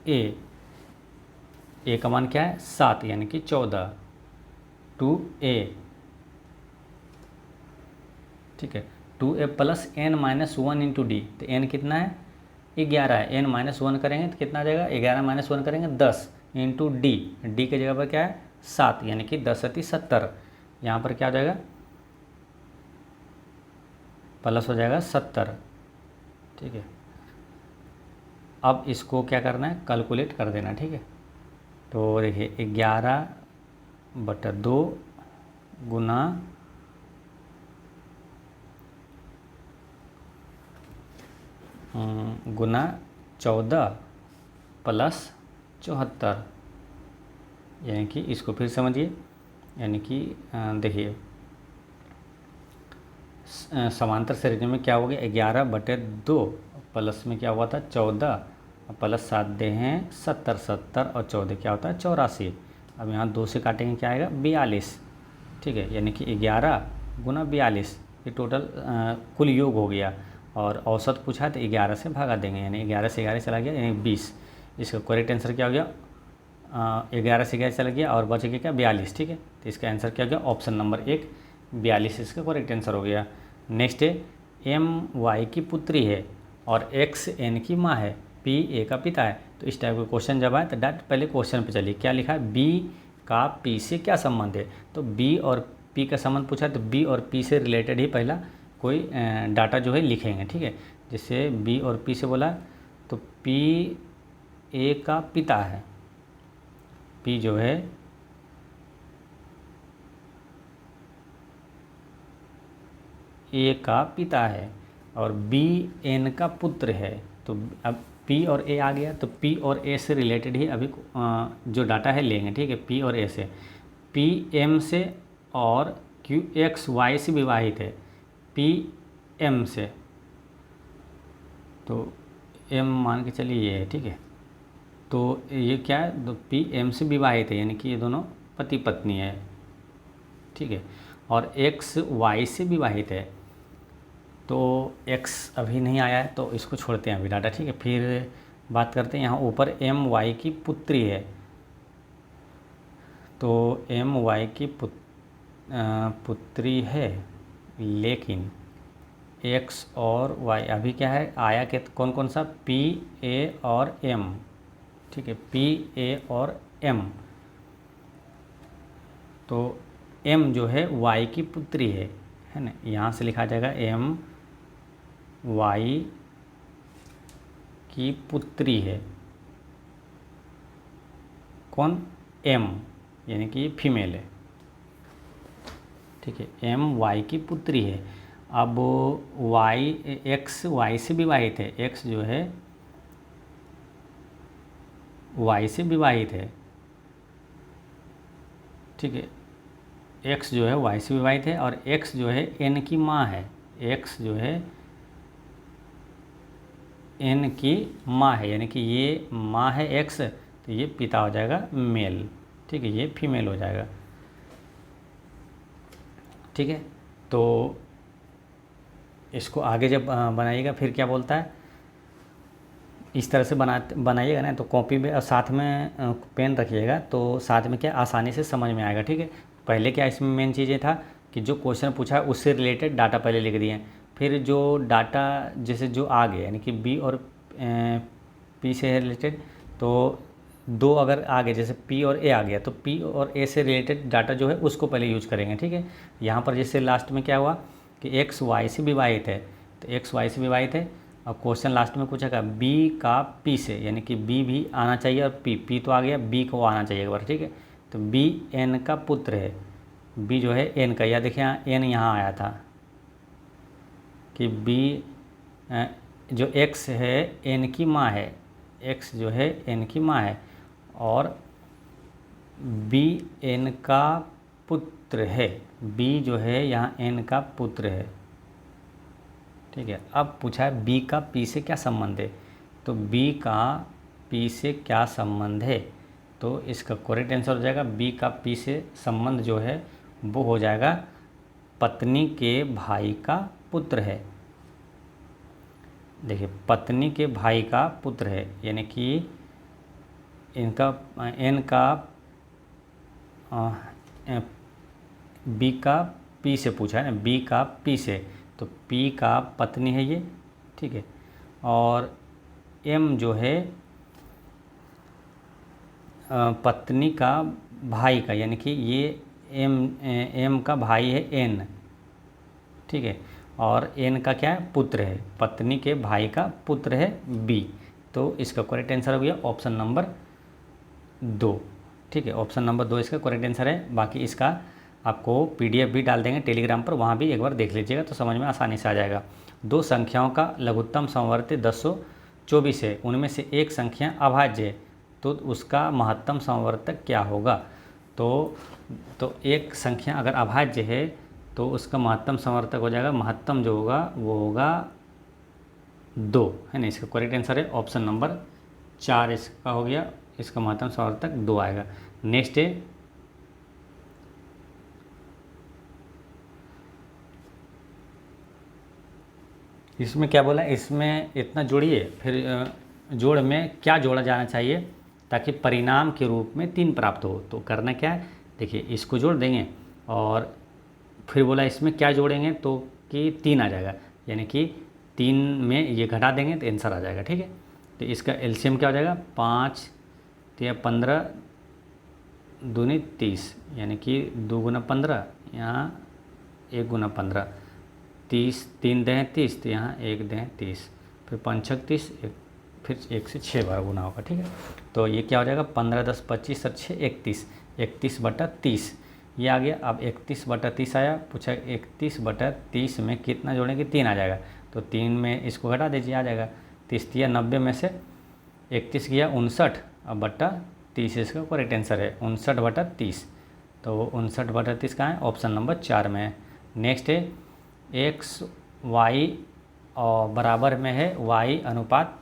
Speaker 1: a का मान क्या है, 7, यानी कि 14, 2a, ठीक है। 2a + n-1 × d, तो n कितना है, 11 है, n-1 करेंगे तो कितना आ जाएगा, 11 - 1 करेंगे 10 × d की जगह पर क्या है, 7, यानी कि 10 × 70, यहाँ पर क्या हो जाएगा, प्लस हो जाएगा 70, ठीक है। अब इसको क्या करना है, कैलकुलेट कर देना, ठीक है। तो देखिए 11/2 गुना गुना 14 + 74, यानी कि इसको फिर समझिए, यानी कि देखिए समांतर श्रेणी में क्या हो गया, 11/2 प्लस में क्या हुआ था 14, प्लस 7 दे हैं 70, 70 और 14 क्या होता है 84। अब यहाँ 2 से काटेंगे क्या आएगा, 42, ठीक है। यानी कि 11 गुना 42, ये टोटल कुल योग हो गया। और औसत पूछा तो 11 से भागा देंगे, यानी 11 से 11 चला गया, यानी 20। इसका करेक्ट आंसर क्या हो गया, 11 से 11 चला गया और बच गया क्या, 42, ठीक है। तो इसका आंसर क्या हो गया, ऑप्शन नंबर 1 42 इसका करेक्ट आंसर हो गया। नेक्स्ट है, MY की पुत्री है और XN की माँ है, PA का पिता है। तो इस टाइप का क्वेश्चन जब आए तो डायरेक्ट पहले क्वेश्चन पे चलिए, क्या लिखा है, B का P से क्या संबंध है। तो B और P का संबंध पूछा तो B और P से रिलेटेड ही पहला कोई डाटा जो है लिखेंगे, ठीक है। जैसे B और P से बोला तो P A का पिता है, P जो है A का पिता है और B N का पुत्र है। तो अब P और A आ गया, तो P और A से रिलेटेड ही अभी जो डाटा है लेंगे, ठीक है। P और A से, P M से और Q X Y से विवाहित है, P M से, तो M मान के चलिए ये है, ठीक है। तो ये क्या है, तो P M से विवाहित है, यानी कि ये दोनों पति पत्नी है, ठीक है। और X Y से विवाहित है, तो X अभी नहीं आया है तो इसको छोड़ते हैं अभी डाटा, ठीक है। फिर बात करते हैं यहाँ ऊपर एम वाई की पुत्री है, तो एम वाई की पुत्री है, लेकिन एक्स और वाई अभी क्या है आया कि कौन कौन सा पी ए और एम, ठीक है, पी ए और एम। तो एम जो है वाई की पुत्री है ना, यहाँ से लिखा जाएगा एम वाई की पुत्री है, कौन, एम, यानी कि ये फीमेल है, ठीक है, एम वाई की पुत्री है। अब वाई, एक्स वाई से विवाहित है, एक्स जो है वाई से विवाहित है, ठीक है, एक्स जो है वाई से विवाहित है, और एक्स जो है एन की माँ है, एक्स जो है एन की माँ है, यानी कि ये माँ है एक्स, तो ये पिता हो जाएगा मेल, ठीक है, ये फीमेल हो जाएगा, ठीक है। तो इसको आगे जब बनाइएगा फिर क्या बोलता है, इस तरह से बनाइएगा ना, तो कॉपी में और साथ में पेन रखिएगा, तो साथ में क्या आसानी से समझ में आएगा, ठीक है। पहले क्या इसमें मेन चीज़ें था कि जो क्वेश्चन पूछा है उससे रिलेटेड डाटा पहले लिख दिए, फिर जो डाटा जैसे जो आ गए यानी कि बी और पी से रिलेटेड, तो दो अगर आ गए जैसे पी और ए आ गया, तो पी और ए से रिलेटेड डाटा जो है उसको पहले यूज करेंगे, ठीक है। यहाँ पर जैसे लास्ट में क्या हुआ कि एक्स वाई से विवाहित है, तो एक्स वाई से विवाहित है, और क्वेश्चन लास्ट में पूछेगा बी का पी से, यानी कि बी भी आना चाहिए और पी तो आ गया, बी को आना चाहिए एक बार, ठीक है। तो बी एन का पुत्र है, बी जो है एन का, या देखिए यहाँ एन यहाँ आया था कि बी जो एक्स है एन की माँ है, एक्स जो है एन की माँ है, और बी एन का पुत्र है, बी जो है यहाँ एन का पुत्र है, ठीक है। अब पूछा है बी का पी से क्या संबंध है, तो बी का पी से क्या संबंध है, तो इसका करेक्ट आंसर हो जाएगा बी का पी से संबंध जो है वो हो जाएगा पत्नी के भाई का पुत्र है। देखिए पत्नी के भाई का पुत्र है, यानी कि इनका एन का बी का पी से पूछा है ना, बी का पी से, तो पी का पत्नी है ये, ठीक है, और एम जो है पत्नी का भाई का, यानी कि ये एम का भाई है एन, ठीक है, और एन का क्या है पुत्र है, पत्नी के भाई का पुत्र है बी, तो इसका करेक्ट आंसर हो गया ऑप्शन नंबर 2, ठीक है, ऑप्शन नंबर 2 इसका करेक्ट आंसर है। बाकी इसका आपको पीडीएफ भी डाल देंगे टेलीग्राम पर, वहाँ भी एक बार देख लीजिएगा तो समझ में आसानी से आ जाएगा। दो संख्याओं का लघुत्तम समवर्ती 1024 है, उनमें से एक संख्या अभाज्य है, तो उसका महत्तम समवर्तक क्या होगा। तो एक संख्या अगर अभाज्य है तो उसका महत्तम समवर्तक हो जाएगा, महत्तम जो होगा वो होगा 2, है ना, इसका करेक्ट आंसर है ऑप्शन नंबर 4 इसका हो गया, इसका महत्तम समवर्तक 2 आएगा। नेक्स्ट है इसमें क्या बोला, इसमें इतना जोड़िए, फिर जोड़ में क्या जोड़ा जाना चाहिए ताकि परिणाम के रूप में 3 प्राप्त हो। तो करना क्या है, देखिए इसको जोड़ देंगे और फिर बोला इसमें क्या जोड़ेंगे तो कि 3 आ जाएगा, यानी कि 3 में ये घटा देंगे तो आंसर आ जाएगा, ठीक है। तो इसका एलसीएम क्या हो जाएगा, 5 या 15 दूनी 30, यानी कि 2 गुना 15, यहाँ 1 गुना 15, 30, 3 दें 30, तो यहाँ 1 दें 30, फिर 5 6 30, फिर 1 से 6 बार गुना होगा, ठीक है। तो ये क्या हो जाएगा, 15 10 25 और 6 31, 31/30 ये आ गया। अब 31/30 आया, पूछा 31/30 में कितना जोड़ेंगे, 3 आ जाएगा, तो 3 में इसको घटा दीजिए, आ जाएगा 30 या 90 में से 31 गया 59, अब बट्टा 30 इसका करेक्ट आंसर है 59/30, तो 59/30 कहाँ है, ऑप्शन नंबर 4 में है। नेक्स्ट है एक्स वाई और बराबर में है वाई अनुपात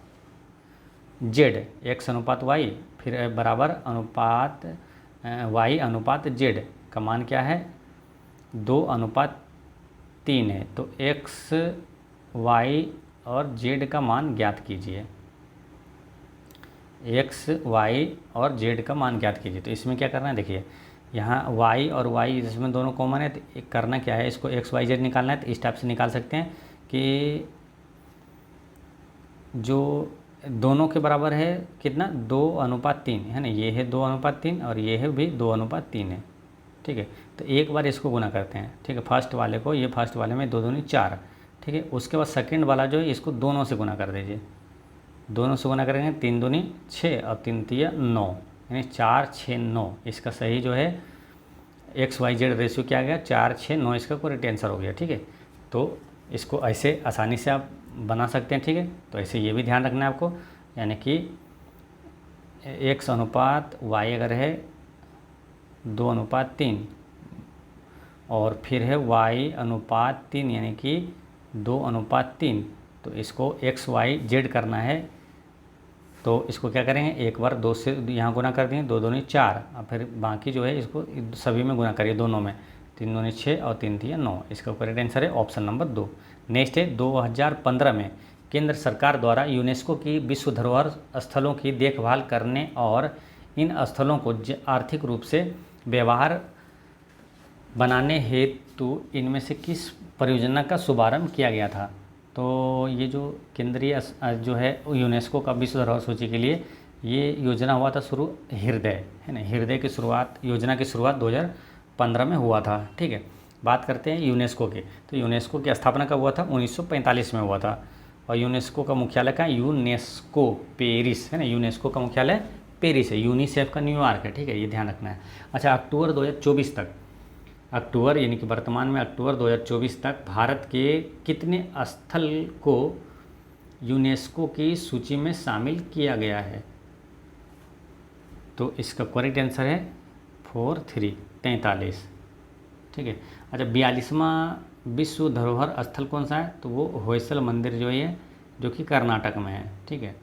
Speaker 1: जेड, एक्स अनुपात वाई फिर बराबर अनुपात वाई अनुपात जेड का मान क्या है, 2:3 है, तो एक्स वाई और जेड का मान ज्ञात कीजिए। एक्स वाई और जेड का मान ज्ञात कीजिए। तो इसमें क्या करना है, देखिए यहाँ वाई और वाई इसमें दोनों कॉमन है, तो एक करना क्या है, इसको एक्स वाई जेड निकालना है। तो इस टाइप से निकाल सकते हैं कि जो दोनों के बराबर है कितना, 2:3 है ना, ये है 2:3 और ये है भी 2:3 है, ठीक है। तो एक बार इसको गुना करते हैं, ठीक है, फर्स्ट वाले को, ये फर्स्ट वाले में 2 दूनी 4, ठीक है। उसके बाद सेकंड वाला जो है इसको दोनों से गुना कर दीजिए, दोनों से गुना करेंगे 3 दूनी 6 और 3 तिया 9, यानी 4 6 9। इसका सही जो है एक्स वाई जेड रेशियो क्या आ गया, 4 6 9, इसका करेक्ट आंसर हो गया, ठीक है। तो इसको ऐसे आसानी से आप बना सकते हैं, ठीक है। तो ऐसे ये भी ध्यान रखना है आपको, यानी कि एक्स अनुपात वाई अगर है 2:3 और फिर है वाई अनुपात 3 यानी कि 2:3, तो इसको एक्स वाई जेड करना है। तो इसको क्या करेंगे, एक बार 2 से यहाँ गुना कर देंगे, 2 दूनी 4 और फिर बाकी जो है इसको सभी में गुना करिए, दोनों में, 3 दूनी 6 और 3 तिया 9। इसका करेक्ट आंसर है ऑप्शन नंबर 2। नेक्स्ट है 2015 में केंद्र सरकार द्वारा यूनेस्को की विश्व धरोहर स्थलों की देखभाल करने और इन स्थलों को आर्थिक रूप से व्यवहार बनाने हेतु इनमें से किस परियोजना का शुभारंभ किया गया था। तो ये जो केंद्रीय जो है यूनेस्को का विश्व धरोहर सूची के लिए ये योजना हुआ था शुरू, हृदय है ना, हृदय की शुरुआत, योजना की शुरुआत 2015 में हुआ था, ठीक है। बात करते हैं यूनेस्को की, तो यूनेस्को की स्थापना कब हुआ था, 1945 में हुआ था। और यूनेस्को का मुख्यालय कहाँ, यूनेस्को पेरिस है ना, यूनेस्को का मुख्यालय पेरिस है, यूनिसेफ का न्यूयॉर्क है, ठीक है, ये ध्यान रखना है। अच्छा, अक्टूबर 2024 तक, अक्टूबर यानी कि वर्तमान में अक्टूबर 2024 तक भारत के कितने स्थल को यूनेस्को की सूची में शामिल किया गया है। तो इसका करेक्ट आंसर है 43 ठीक है। अच्छा, 42वां विश्व धरोहर स्थल कौन सा है, तो वो होयसल मंदिर जो है, जो कि कर्नाटक में है, ठीक है।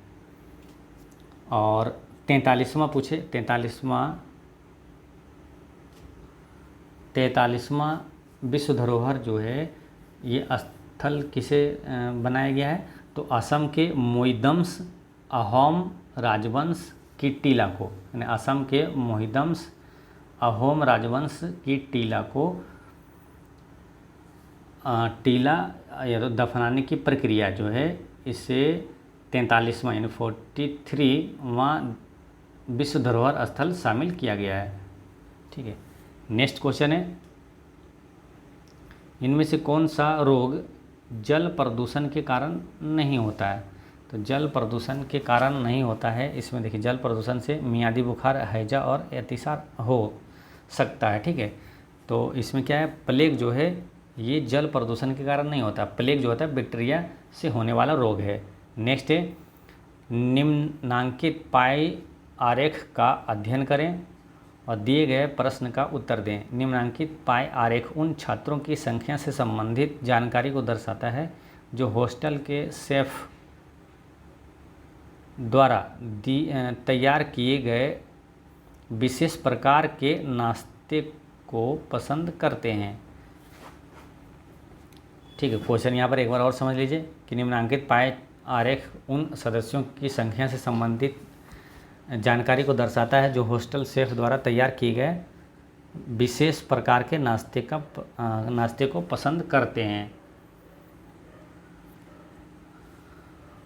Speaker 1: और 43वां पूछे, 43वां विश्व धरोहर जो है ये स्थल किसे बनाया गया है, तो असम के मोहिदम्स अहोम राजवंश की टीला को, यानी असम के मोहिदम्स अहोम राजवंश की टीला को टीला या तो दफनाने की प्रक्रिया जो है, इसे 43वां यानी 43वां विश्व धरोहर स्थल शामिल किया गया है, ठीक है। नेक्स्ट क्वेश्चन है, इनमें से कौन सा रोग जल प्रदूषण के कारण नहीं होता है। तो जल प्रदूषण के कारण नहीं होता है, इसमें देखिए जल प्रदूषण से मियादी बुखार, हैजा और अतिसार हो सकता है, ठीक है। तो इसमें क्या है, प्लेग जो है ये जल प्रदूषण के कारण नहीं होता, प्लेग जो होता है बैक्टीरिया से होने वाला रोग है। नेक्स्ट है, निम्नांकित पाई आरेख का अध्ययन करें और दिए गए प्रश्न का उत्तर दें। निम्नांकित पाई आरेख उन छात्रों की संख्या से संबंधित जानकारी को दर्शाता है जो हॉस्टल के शेफ द्वारा तैयार किए गए विशेष प्रकार के नाश्ते को पसंद करते हैं, ठीक है। क्वेश्चन यहाँ पर एक बार और समझ लीजिए कि निम्नांकित पाई आरेख उन सदस्यों की संख्या से संबंधित जानकारी को दर्शाता है जो हॉस्टल शेफ द्वारा तैयार किए गए विशेष प्रकार के नाश्ते को पसंद करते हैं।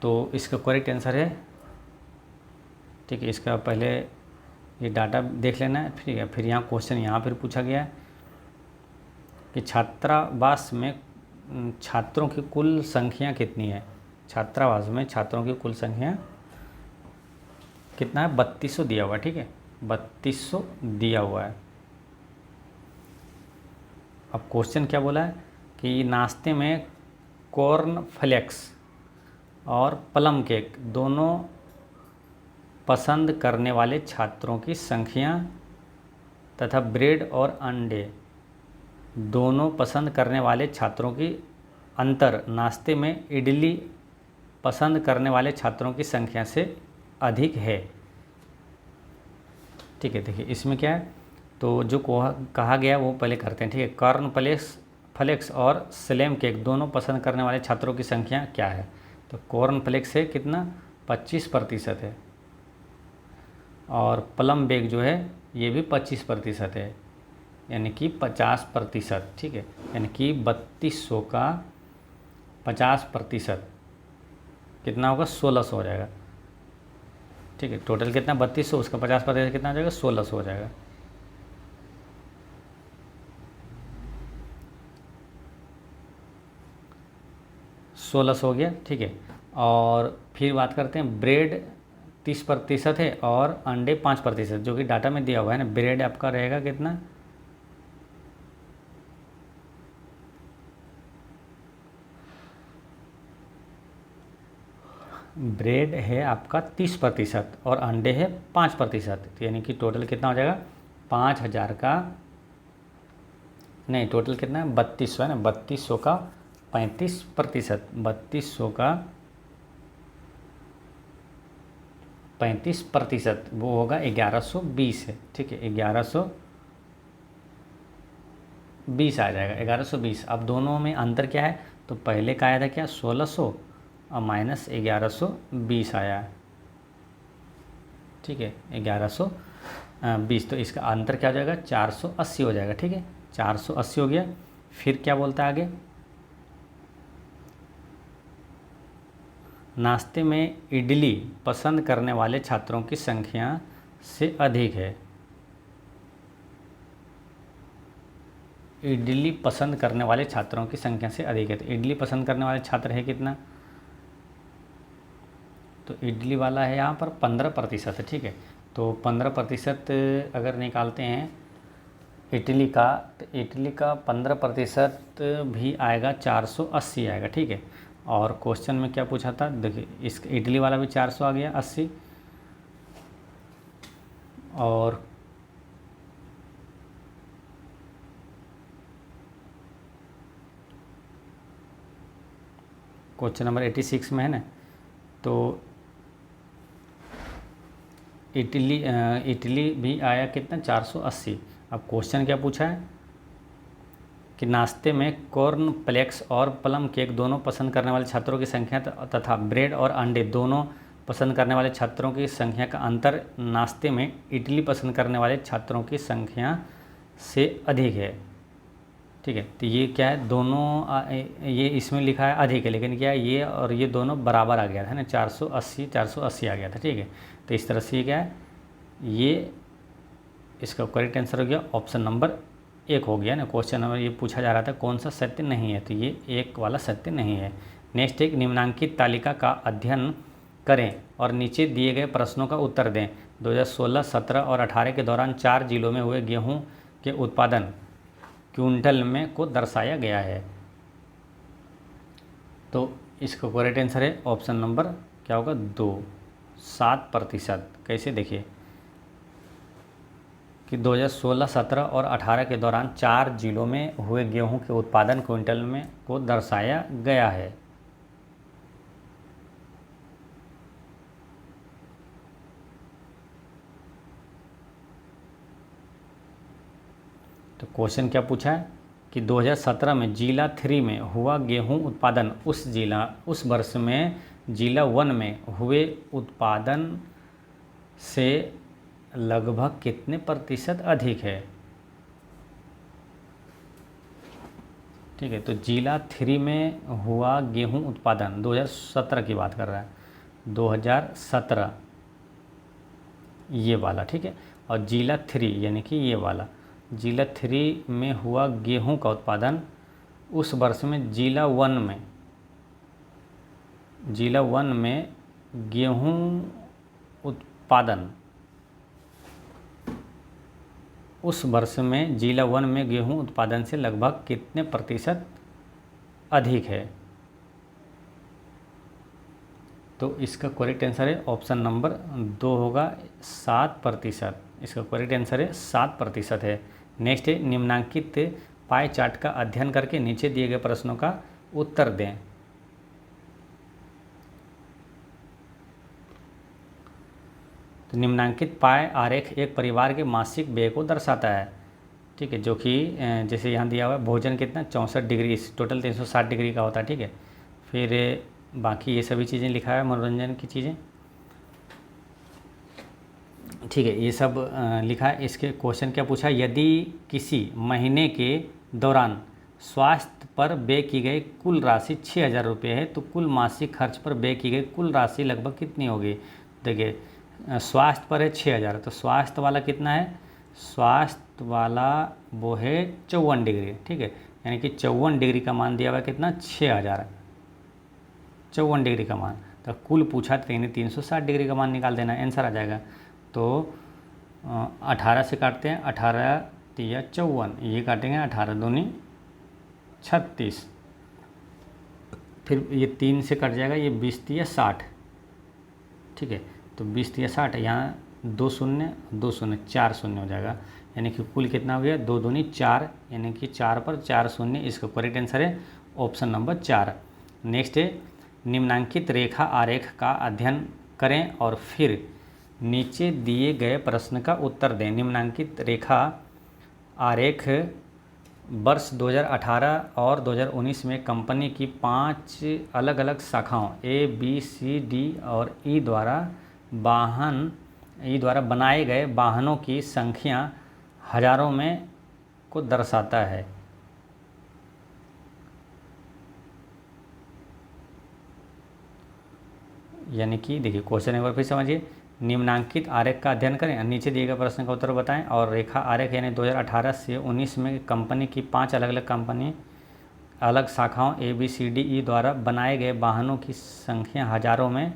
Speaker 1: तो इसका करेक्ट आंसर है, ठीक है। इसका पहले ये डाटा देख लेना है, ठीक है। फिर यहाँ क्वेश्चन यहाँ फिर पूछा गया है कि छात्रावास में छात्रों की कुल संख्या कितनी है। छात्रावास में छात्रों की कुल संख्या कितना है, 3200 दिया हुआ है, ठीक है, 3200 दिया हुआ है। अब क्वेश्चन क्या बोला है कि नाश्ते में कॉर्न फ्लेक्स और प्लम केक दोनों पसंद करने वाले छात्रों की संख्या तथा ब्रेड और अंडे दोनों पसंद करने वाले छात्रों की अंतर नाश्ते में इडली पसंद करने वाले छात्रों की संख्या से अधिक है, ठीक है। देखिए इसमें क्या है, तो जो कहा गया वो पहले करते हैं, ठीक है। कॉर्न फ्लेक्स और स्लेम केक दोनों पसंद करने वाले छात्रों की संख्या क्या है, तो कॉर्न फ्लेक्स है कितना, 25% है, और प्लम बेग जो है ये भी 25% है, यानी कि 50%, ठीक है। यानी कि 3200 का 50% कितना होगा, 1600 हो जाएगा, ठीक है। टोटल कितना 3200, उसका 50% कितना हो जाएगा, 1600 हो जाएगा। सोलह सौ हो गया, ठीक है। और फिर बात करते हैं ब्रेड 30% है और अंडे 5%, जो कि डाटा में दिया हुआ है ना। ब्रेड आपका रहेगा कितना, ब्रेड है आपका 30% और अंडे है 5%, तो यानी कि टोटल कितना हो जाएगा, 5000 का, नहीं टोटल कितना है, 3200 है ना। 3200 का 35%, 3200 का 35% वो होगा 1120 है, ठीक है। 1120 आ जाएगा, 1120। अब दोनों में अंतर क्या है, तो पहले का आया था क्या, 1600 और माइनस 1120 आया है, ठीक है। 1120, तो इसका अंतर क्या हो जाएगा, 480 हो जाएगा, ठीक है। 480 हो गया। फिर क्या बोलता है आगे, नाश्ते में इडली पसंद करने वाले छात्रों की संख्या से अधिक है। इडली पसंद करने वाले छात्रों की संख्या से अधिक है, तो इडली पसंद करने वाले छात्र है कितना, तो इडली वाला है यहाँ पर 15% है, ठीक है। तो 15% अगर निकालते हैं इडली का, तो इडली का 15% भी आएगा, 480 आएगा, ठीक है। और क्वेश्चन में क्या पूछा था, देखिए इस इडली वाला भी 400 आ गया, 80। और क्वेश्चन नंबर 86 में है ना, तो इडली भी आया कितना, 480। अब क्वेश्चन क्या पूछा है कि नाश्ते में कॉर्न फ्लेक्स और प्लम केक दोनों पसंद करने वाले छात्रों की संख्या तथा ब्रेड और अंडे दोनों पसंद करने वाले छात्रों की संख्या का अंतर नाश्ते में इडली पसंद करने वाले छात्रों की संख्या से अधिक है, ठीक है। तो ये क्या है, दोनों ये इसमें लिखा है अधिक है, लेकिन क्या है, ये और ये दोनों बराबर आ गया था ना, 480 480 आ गया था, ठीक है। तो इस तरह से ये क्या है, ये इसका करेक्ट आंसर हो गया ऑप्शन नंबर 1 हो गया ना। क्वेश्चन नंबर ये पूछा जा रहा था कौन सा सत्य नहीं है, तो ये 1 वाला सत्य नहीं है। नेक्स्ट, एक निम्नांकित तालिका का अध्ययन करें और नीचे दिए गए प्रश्नों का उत्तर दें। 2016, 17 और 18 के दौरान 4 जिलों में हुए गेहूं के उत्पादन क्विंटल में को दर्शाया गया है। तो इसका करेक्ट आंसर है ऑप्शन नंबर क्या होगा, 2, 7%। कैसे देखिए कि 2016, 17 और 18 के दौरान 4 जिलों में हुए गेहूं के उत्पादन क्विंटल में को दर्शाया गया है। तो क्वेश्चन क्या पूछा है कि 2017 में जिला 3 में हुआ गेहूं उत्पादन उस वर्ष में जिला 1 में हुए उत्पादन से लगभग कितने प्रतिशत अधिक है, ठीक है। तो जिला 3 में हुआ गेहूं उत्पादन 2017 की बात कर रहा है, 2017 ये वाला, ठीक है। और जिला 3 यानी कि ये वाला, जिला 3 में हुआ गेहूं का उत्पादन उस वर्ष में जिला 1 में गेहूं उत्पादन उस वर्ष में जिला 1 में गेहूं उत्पादन से लगभग कितने प्रतिशत अधिक है। तो इसका करेक्ट आंसर है ऑप्शन नंबर 2 होगा, 7%। इसका करेक्ट आंसर है 7% है। नेक्स्ट है, निम्नांकित पाई चार्ट का अध्ययन करके नीचे दिए गए प्रश्नों का उत्तर दें। तो निम्नांकित पाई आरेख एक परिवार के मासिक व्यय को दर्शाता है, ठीक है। जो कि जैसे यहाँ दिया हुआ है, भोजन कितना 64 डिग्री, टोटल 360 डिग्री का होता है, ठीक है। फिर बाकी ये सभी चीज़ें लिखा है, मनोरंजन की चीज़ें। ठीक है, ये सब लिखा है। इसके क्वेश्चन क्या पूछा, यदि किसी महीने के दौरान स्वास्थ्य पर व्यय की गई कुल राशि 6,000 रुपये है तो कुल मासिक खर्च पर व्यय की गई कुल राशि लगभग कितनी होगी। देखिए स्वास्थ्य पर है 6,000, तो स्वास्थ्य वाला कितना है, स्वास्थ्य वाला वो है 54 डिग्री। ठीक है, यानी कि 54 डिग्री का मान दिया हुआ है कितना, 6,000, 54 डिग्री का मान। तो कुल पूछा तो 360 डिग्री का मान निकाल देना, आंसर आ जाएगा। तो 18 से काटते हैं, 18 तिया 54, ये काटेंगे 18 दूनी 36, फिर ये 3 से कट जाएगा, ये 20 तिया 60। ठीक है, तो 20 तिया 60, यहाँ 2 शून्य 2 शून्य 4 शून्य हो जाएगा, यानी कि कुल कितना हो गया, 2 दूनी 4, यानी कि 4 पर 4 शून्य। इसका करेक्ट आंसर है ऑप्शन नंबर 4। नेक्स्ट है, निम्नांकित रेखा आरेख का अध्ययन करें और फिर नीचे दिए गए प्रश्न का उत्तर दें। निम्नांकित रेखा आरेख वर्ष 2018 और 2019 में कंपनी की 5 अलग अलग शाखाओं ए, बी, सी, डी और ई द्वारा बनाए गए वाहनों की संख्या हजारों में को दर्शाता है। यानी कि देखिए क्वेश्चन एक बार फिर समझिए, निम्नांकित आरेख का अध्ययन करें, नीचे दिए गए प्रश्न का उत्तर बताएं और रेखा आरेख यानी 2018 से 19 में कंपनी की 5 अलग शाखाओं ए, बी, सी, डी, ई द्वारा बनाए गए वाहनों की संख्या हजारों में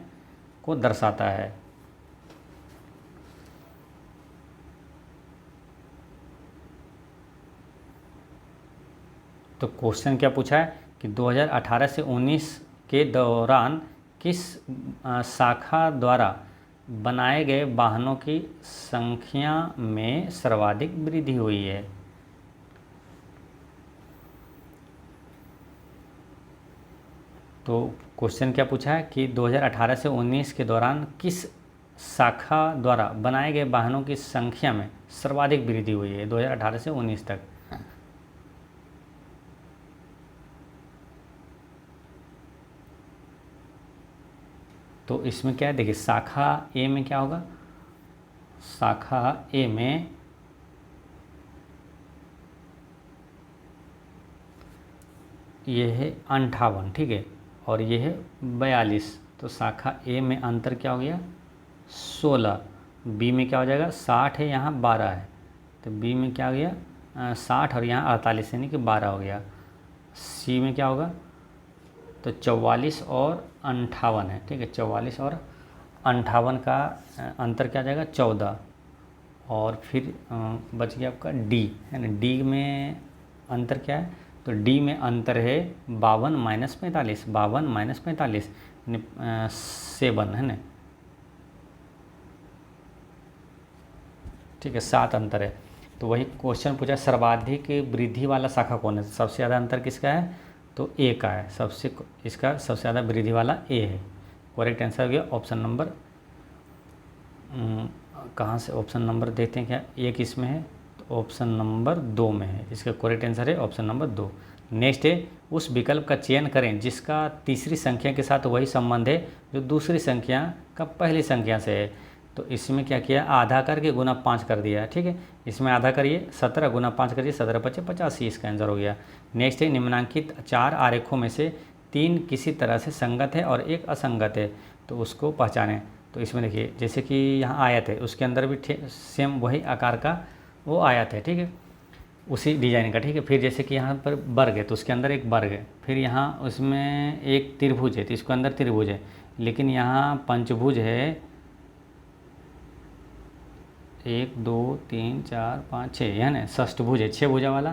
Speaker 1: को दर्शाता है। तो क्वेश्चन क्या पूछा है कि 2018 से 19 के दौरान किस शाखा द्वारा बनाए गए वाहनों की संख्या में सर्वाधिक वृद्धि हुई है। तो क्वेश्चन क्या पूछा है कि 2018 से 19 के दौरान किस शाखा द्वारा बनाए गए वाहनों की संख्या में सर्वाधिक वृद्धि हुई है 2018 से 19 तक। तो इसमें क्या है, देखिए शाखा ए में क्या होगा, शाखा ए में ये है 58, ठीक है, और ये है 42। तो शाखा ए में अंतर क्या हो गया, 16। बी में क्या हो जाएगा, 60 है, यहाँ 12 है, तो बी में क्या हो गया 60 और यहाँ 48, यानी कि 12 हो गया। सी में क्या होगा, तो 44 और 58 है, ठीक है, 44 और 58 का अंतर क्या आ जाएगा, 14। और फिर बच गया आपका डी, है ना। डी में अंतर क्या है, तो डी में अंतर है 52 माइनस 45, 52 माइनस 45 यानी 7, है ना, ठीक है, 7 अंतर है। तो वही क्वेश्चन पूछा, सर्वाधिक वृद्धि वाला शाखा कौन है, सबसे ज़्यादा अंतर किसका है, तो ए का है, इसका सबसे ज़्यादा वृद्धि वाला ए है। करेक्ट आंसर हो गया ऑप्शन नंबर, कहाँ से ऑप्शन नंबर देखते हैं क्या, एक इसमें है, तो ऑप्शन नंबर 2 में है, इसका करेक्ट आंसर है ऑप्शन नंबर 2। नेक्स्ट है, उस विकल्प का चयन करें जिसका तीसरी संख्या के साथ वही संबंध है जो दूसरी संख्या का पहली संख्या से है। तो इसमें क्या किया, आधा करके गुना 5 कर दिया, ठीक है, इसमें आधा करिए, 17 गुना 5 करिए, 17 × 5 = 85, इसका आंसर हो गया। नेक्स्ट है, निम्नांकित 4 आरेखों में से 3 किसी तरह से संगत है और एक असंगत है, तो उसको पहचानें। तो इसमें देखिए, जैसे कि यहाँ आयत है, उसके अंदर भी सेम वही आकार का वो आयत है, ठीक है, उसी डिजाइन का, ठीक है। फिर जैसे कि यहाँ पर वर्ग है, तो उसके अंदर एक वर्ग है, फिर यहाँ उसमें एक त्रिभुज है, तो इसके अंदर त्रिभुज है, लेकिन यहाँ पंचभुज है, 1 2 3 4 5 6, है ना, षष्ठभुज है, 6 भुजा वाला।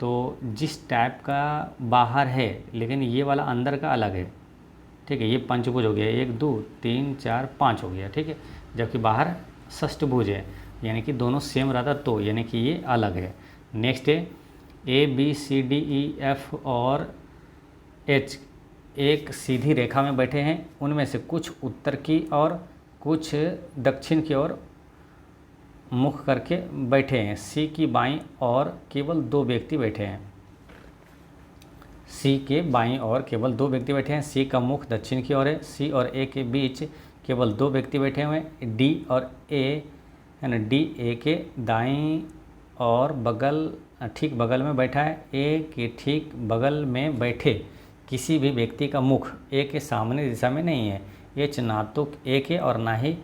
Speaker 1: तो जिस टाइप का बाहर है, लेकिन ये वाला अंदर का अलग है, ठीक है, ये पंचभुज हो गया, 1 2 3 4 5 हो गया, ठीक है, जबकि बाहर षष्ठभुज है, यानी कि दोनों सेम रहता, तो यानी कि ये अलग है। नेक्स्ट है, A B C D E F और एच एक सीधी रेखा में बैठे हैं, उनमें से कुछ उत्तर की और कुछ दक्षिण की ओर मुख करके बैठे हैं। सी की बाईं ओर केवल 2 व्यक्ति बैठे हैं, सी के बाईं ओर केवल 2 व्यक्ति बैठे हैं, सी का मुख दक्षिण की ओर है, सी और ए के बीच केवल 2 व्यक्ति बैठे हुए हैं, डी और ए है ना। डी ए के दाईं और बगल ठीक बगल में बैठा है। ए के ठीक बगल में बैठे किसी भी व्यक्ति का मुख ए के सामने दिशा में नहीं है। एच ना तो ए के और ना ही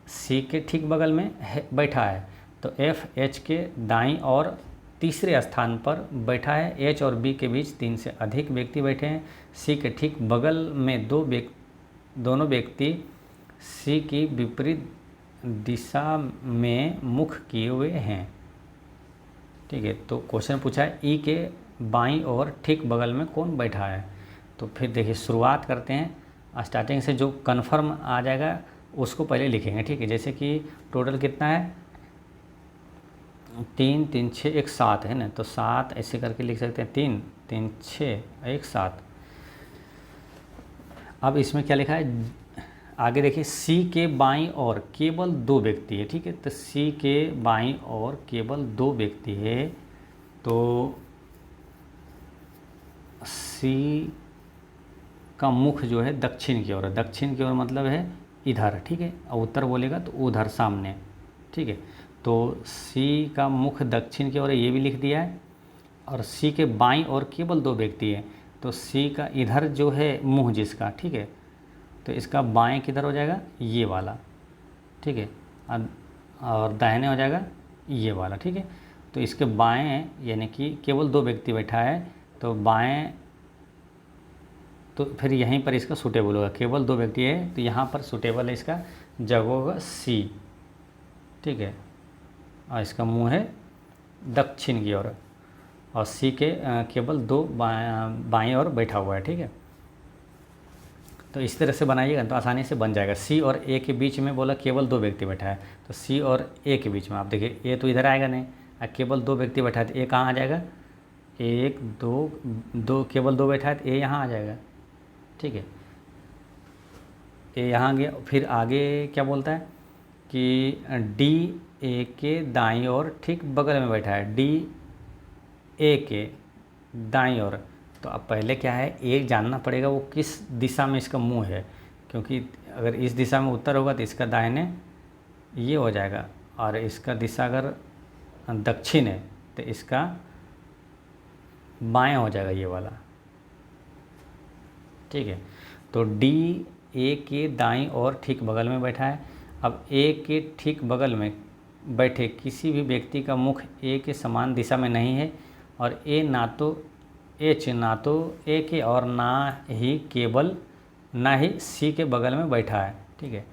Speaker 1: सी के ठीक बगल में बैठा है। तो एफ एच के दाईं और तीसरे स्थान पर बैठा है। एच और बी के बीच 3 से अधिक व्यक्ति बैठे हैं। सी के ठीक बगल में दोनों व्यक्ति सी की विपरीत दिशा में मुख किए हुए हैं। ठीक है, तो क्वेश्चन पूछा है ई के बाईं और ठीक बगल में कौन बैठा है। तो फिर देखिए शुरुआत करते हैं। स्टार्टिंग से जो कन्फर्म आ जाएगा उसको पहले लिखेंगे। ठीक है, जैसे कि टोटल कितना है 3 3 6 1 7 है ना। तो 7 ऐसे करके लिख सकते हैं 3 3 6 1 7। अब इसमें क्या लिखा है आगे देखिए, सी के बाईं और केवल 2 व्यक्ति है। ठीक है, तो सी के बाईं और केवल 2 व्यक्ति है। तो सी का मुख जो है दक्षिण की ओर है। दक्षिण की ओर मतलब है इधर। ठीक है, और उत्तर बोलेगा तो उधर सामने। ठीक है, तो सी का मुख दक्षिण की ओर है, ये भी लिख दिया है। और सी के बाईं और केवल 2 व्यक्ति है। तो सी का इधर जो है मुंह जिसका, ठीक है, तो इसका बाएं किधर हो जाएगा ये वाला। ठीक है, और दाहिने हो जाएगा ये वाला। ठीक है, तो इसके बाएं यानी कि केवल 2 व्यक्ति बैठा है तो बाएं, तो फिर यहीं पर इसका सूटेबल होगा। केवल 2 व्यक्ति है तो यहाँ पर सूटेबल है इसका जगह होगा सी। ठीक है, और इसका मुंह है दक्षिण की ओर और सी के केवल 2 बाएं ओर बैठा हुआ है। ठीक है, तो इस तरह से बनाइएगा तो आसानी से बन जाएगा। सी और ए के बीच में बोला केवल 2 व्यक्ति बैठा है, तो सी और ए के बीच में आप देखिए ए तो इधर आएगा नहीं, केवल 2 व्यक्ति बैठा है तो ए कहाँ आ जाएगा 1 2 केवल 2 बैठा है तो ए यहाँ आ जाएगा। ठीक है, ए यहाँ गया। फिर आगे क्या बोलता है कि डी ए के दाईं ओर ठीक बगल में बैठा है। डी ए के दाईं ओर, तो अब पहले क्या है ए जानना पड़ेगा वो किस दिशा में इसका मुंह है, क्योंकि अगर इस दिशा में उत्तर होगा तो इसका दाहिने ये हो जाएगा, और इसका दिशा अगर दक्षिण है तो इसका बाएं हो जाएगा ये वाला। ठीक है, तो डी ए के दाईं और ठीक बगल में बैठा है। अब ए के ठीक बगल में बैठे किसी भी व्यक्ति का मुख ए के समान दिशा में नहीं है, और ए ना तो एच ना तो ए के और ना ही केवल ना ही सी के बगल में बैठा है। ठीक है,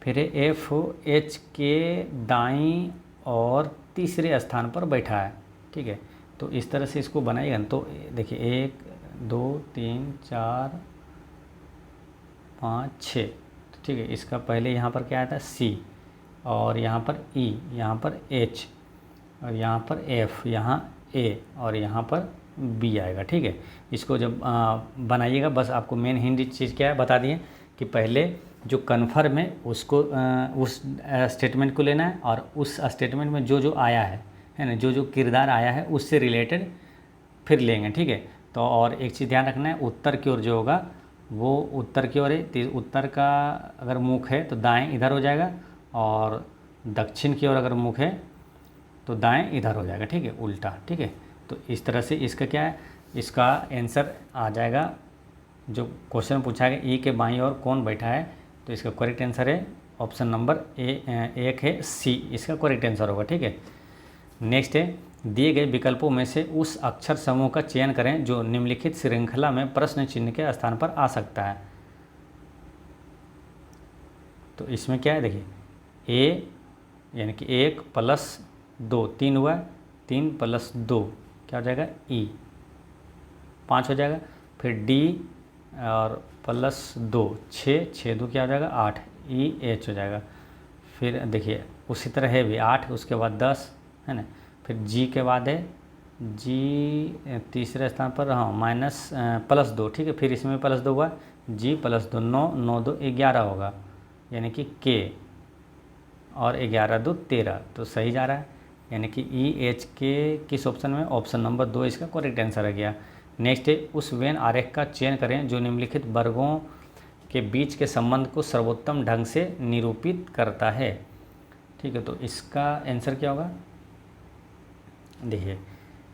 Speaker 1: फिर एफ एच के दाईं और तीसरे स्थान पर बैठा है। ठीक है, तो इस तरह से इसको बनाइएगा। तो देखिए 1 2 3 4 5 6। ठीक है, इसका पहले यहाँ पर क्या आया था सी, और यहाँ पर ई, यहाँ पर एच, और यहाँ पर एफ, यहाँ ए, और यहाँ पर बी आएगा। ठीक है, इसको जब बनाइएगा, बस आपको मेन हिंदी चीज़ क्या है बता दिए कि पहले जो कन्फर्म है उसको उस स्टेटमेंट को लेना है, और उस स्टेटमेंट में जो जो आया है ना, जो जो किरदार आया है उससे रिलेटेड फिर लेंगे। ठीक है, तो और एक चीज़ ध्यान रखना है, उत्तर की ओर जो होगा वो उत्तर की ओर है, तो उत्तर का अगर मुख है तो दाएं इधर हो जाएगा, और दक्षिण की ओर अगर मुख है तो दाएं इधर हो जाएगा। ठीक है, उल्टा। ठीक है, तो इस तरह से इसका क्या है, इसका आंसर आ जाएगा। जो क्वेश्चन पूछा गया ई के बाईं ओर कौन बैठा है, तो इसका करेक्ट आंसर है ऑप्शन नंबर एक है सी, इसका करेक्ट आंसर होगा। ठीक है, नेक्स्ट है दिए गए विकल्पों में से उस अक्षर समूह का चयन करें जो निम्नलिखित श्रृंखला में प्रश्न चिन्ह के स्थान पर आ सकता है। तो इसमें क्या है देखिए, ए यानी कि 1 + 2 3 हुआ, 3 + 2 क्या हो जाएगा ई 5 हो जाएगा। फिर डी और +2 6 6 2 क्या हो जाएगा 8 ई एच हो जाएगा। फिर देखिए उसी तरह है भी 8, उसके बाद 10 है ना। फिर जी के बाद है जी तीसरे स्थान पर, हाँ -+2। ठीक है, फिर इसमें +2 हुआ, जी +2 9 9 2 11 होगा, यानी कि के, और 11 2 13, तो सही जा रहा है। यानी कि ई एच के किस ऑप्शन में, ऑप्शन नंबर 2 इसका करेक्ट आंसर आ गया। नेक्स्ट है उस वेन आरेख का चयन करें जो निम्नलिखित वर्गों के बीच के संबंध को सर्वोत्तम ढंग से निरूपित करता है। ठीक है। तो इसका आंसर क्या होगा, देखिए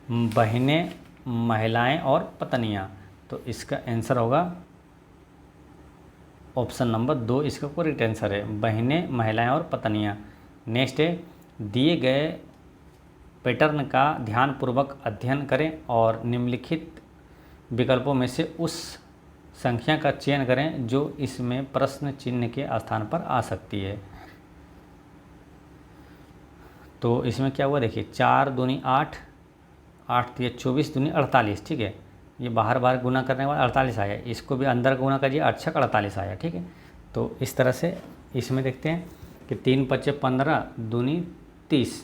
Speaker 1: बहनें, महिलाएं और पत्नियाँ, तो इसका आंसर होगा ऑप्शन नंबर 2 इसका करेक्ट आंसर है, बहनें, महिलाएं और पत्नियाँ। नेक्स्ट है, दिए गए पैटर्न का ध्यानपूर्वक अध्ययन करें और निम्नलिखित विकल्पों में से उस संख्या का चयन करें जो इसमें प्रश्न चिन्ह के स्थान पर आ सकती है। तो इसमें क्या हुआ, देखिए 4 दूनी 8, 8 तिया 24 दूनी 48, ठीक है। ये बाहर बाहर गुना करने के बाद 48 आया, इसको भी अंदर गुना करिए, 8 छक 48 आया, ठीक है। तो इस तरह से इसमें देखते हैं कि 3 पच्चे 15 दूनी 30,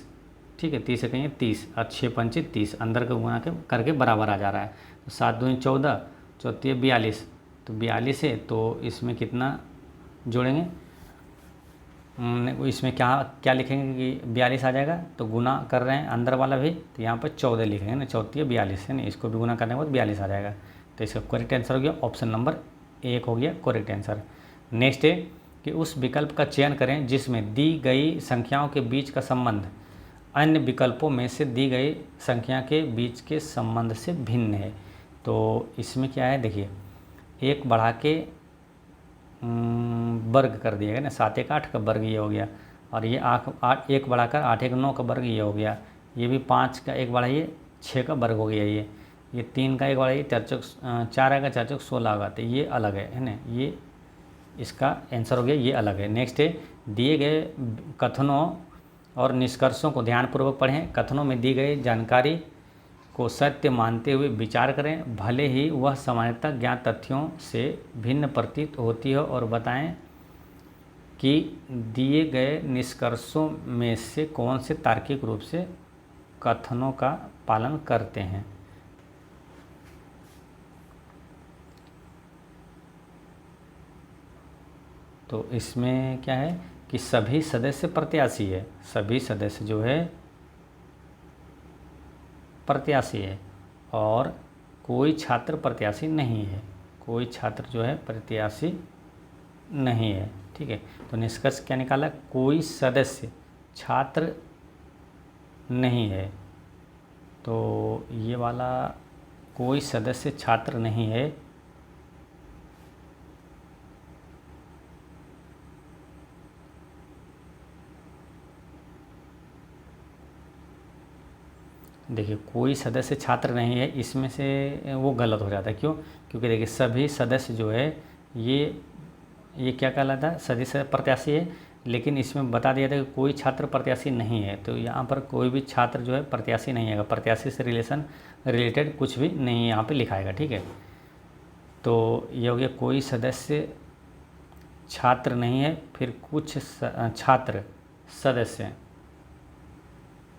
Speaker 1: ठीक है, 30 से कहिए 30 और 6 पंचे 30, अंदर का गुना के करके बराबर आ जा रहा है। तो 7 दूनी 14, 14 42, तो 42 है, तो इसमें कितना जोड़ेंगे, इसमें क्या क्या लिखेंगे कि 42 आ जाएगा, तो गुना कर रहे हैं अंदर वाला भी, तो यहाँ पर 14 लिखेंगे ना, 14 42 है ना, इसको भी गुना करने के बाद 42 आ जाएगा। तो इसका करेक्ट आंसर हो गया ऑप्शन नंबर 1 हो गया करेक्ट आंसर। नेक्स्ट है कि उस विकल्प का चयन करें जिसमें दी गई संख्याओं के बीच का संबंध अन्य विकल्पों में से दी गई संख्या के बीच के संबंध से भिन्न है। तो इसमें क्या है, देखिए एक बढ़ा के वर्ग कर दिया गया ना, 7 1 8 का वर्ग ये हो गया, और ये 8 1 बढ़ाकर 8 1 9 का वर्ग ये हो गया, ये भी 5 का 1 बढ़ाइए 6 का वर्ग हो गया, ये 3 का 1 बढ़ाइए 4 आएगा, 4 4 16 आएगा, तो ये अलग है ना, ये इसका आंसर हो गया, ये अलग है। नेक्स्ट है, दिए गए कथनों और निष्कर्षों को ध्यानपूर्वक पढ़ें, कथनों में दी गई जानकारी को सत्य मानते हुए विचार करें, भले ही वह सामान्यतः ज्ञात तथ्यों से भिन्न प्रतीत होती हो, और बताएं कि दिए गए निष्कर्षों में से कौन से तार्किक रूप से कथनों का पालन करते हैं। तो इसमें क्या है कि सभी सदस्य प्रत्याशी है, सभी सदस्य जो है प्रत्याशी है, और कोई छात्र प्रत्याशी नहीं है, कोई छात्र जो है प्रत्याशी नहीं है, ठीक है। तो निष्कर्ष क्या निकाला, कोई सदस्य छात्र नहीं है, तो ये वाला कोई सदस्य छात्र नहीं है, देखिए कोई सदस्य छात्र नहीं है, इसमें से वो गलत हो जाता है, क्यों, क्योंकि देखिए सभी सदस्य जो है ये क्या कहलाता है, सदस्य प्रत्याशी है, लेकिन इसमें बता दिया था कि कोई छात्र प्रत्याशी नहीं है, तो यहाँ पर कोई भी छात्र जो है प्रत्याशी नहीं है, प्रत्याशी से रिलेटेड कुछ भी नहीं यहाँ पे लिखाएगा, ठीक है। तो ये हो गया कोई सदस्य छात्र नहीं है, फिर कुछ छात्र सदस्य हैं,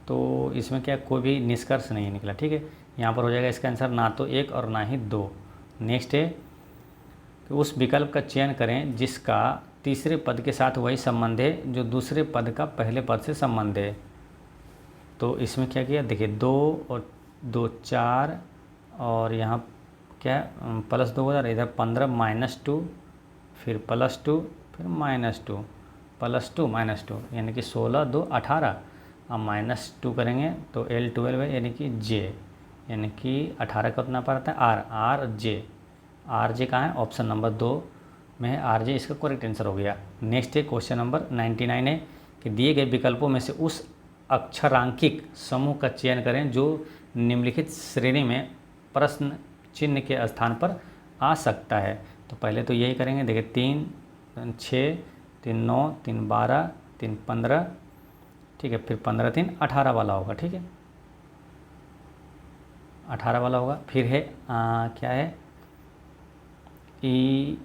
Speaker 1: तो इसमें क्या कोई भी निष्कर्ष नहीं निकला, ठीक है। यहाँ पर हो जाएगा इसका आंसर ना तो 1 और ना ही 2। नेक्स्ट है कि उस विकल्प का चयन करें जिसका तीसरे पद के साथ वही संबंध है जो दूसरे पद का पहले पद से संबंध है। तो इसमें क्या किया, देखिए 2 और 2 4, और यहाँ क्या +2 हो जा रहा है, इधर 15 -2, फिर +2, फिर -2, +2 -2, यानी कि 16 2 18, अब -2 करेंगे तो L12 है, यानी कि J, यानी कि 18 का उतना पड़ता है आर जे कहाँ है, ऑप्शन नंबर 2 में है RJ, इसका करेक्ट आंसर हो गया। नेक्स्ट है क्वेश्चन नंबर 99 है कि दिए गए विकल्पों में से उस अक्षरांकित समूह का चयन करें जो निम्नलिखित श्रेणी में प्रश्न चिन्ह के स्थान पर आ सकता है। तो पहले तो यही करेंगे, देखिए 3 6 3 9 3 12 3 15, ठीक है, फिर 15 3 18 वाला होगा, ठीक है, 18 वाला होगा। फिर है क्या है EFGHI,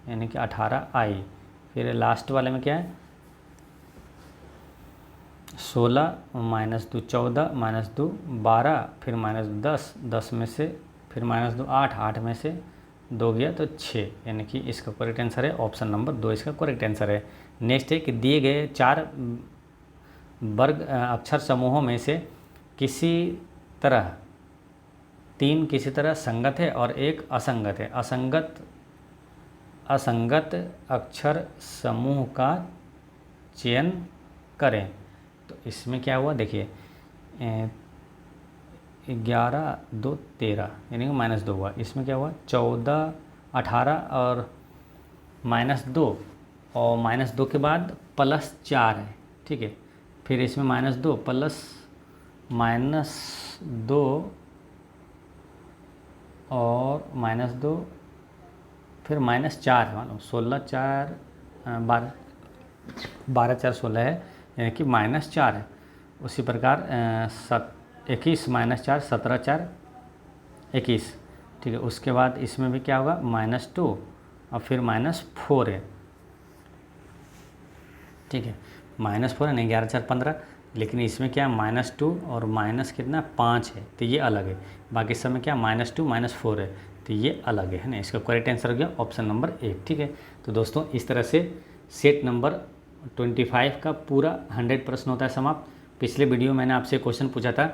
Speaker 1: यानी कि 18I। फिर लास्ट वाले में क्या है 16 -2 14 -2 12, फिर -10 10 में से, फिर -2 8 8 में से 2 गया तो 6, यानी कि इसका करेक्ट आंसर है ऑप्शन नंबर 2 इसका करेक्ट आंसर है। नेक्स्ट है कि दिए गए 4 वर्ग अक्षर समूहों में से किसी तरह 3 किसी तरह संगत है और एक असंगत है। असंगत अक्षर समूह का चयन करें। तो इसमें क्या हुआ देखिए, 11 2 13 यानी कि -2 हुआ। इसमें क्या हुआ 14 18 और -2 और -2 के बाद +4 है, ठीक है। फिर इसमें -2 प्लस -2 और -2 फिर -4 मानो 16 4 12 12 4 16 है, यानी कि -4 है। उसी प्रकार 21 -4 17 4 21, ठीक है। उसके बाद इसमें भी क्या होगा -2 और फिर -4 है, ठीक है। -4 है नहीं, 11 4 15, लेकिन इसमें क्या -2 और माइनस कितना 5 है, तो ये अलग है। बाकी सब में क्या -2 -4 है, तो ये अलग है ना। इसका करेक्ट आंसर हो गया ऑप्शन नंबर 1, ठीक है। तो दोस्तों इस तरह से सेट नंबर 25 का पूरा 100 प्रश्न होता है समाप्त। पिछले वीडियो मैंने आपसे क्वेश्चन पूछा था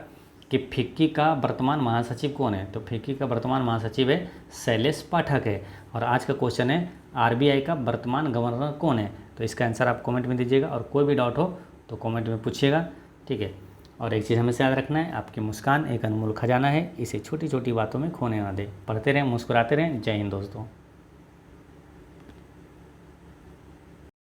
Speaker 1: कि फिक्की का वर्तमान महासचिव कौन है, तो फिक्की का वर्तमान महासचिव है शैलेश पाठक है। और आज का क्वेश्चन है आरबीआई का वर्तमान गवर्नर कौन है। तो इसका आंसर आप कमेंट में दीजिएगा, और कोई भी डाउट हो तो कमेंट में पूछिएगा, ठीक है। और एक चीज़ हमेशा याद रखना है, आपकी मुस्कान एक अनमोल खजाना है, इसे छोटी छोटी बातों में खोने ना दें। पढ़ते रहें, मुस्कुराते रहें। जय हिंद दोस्तों।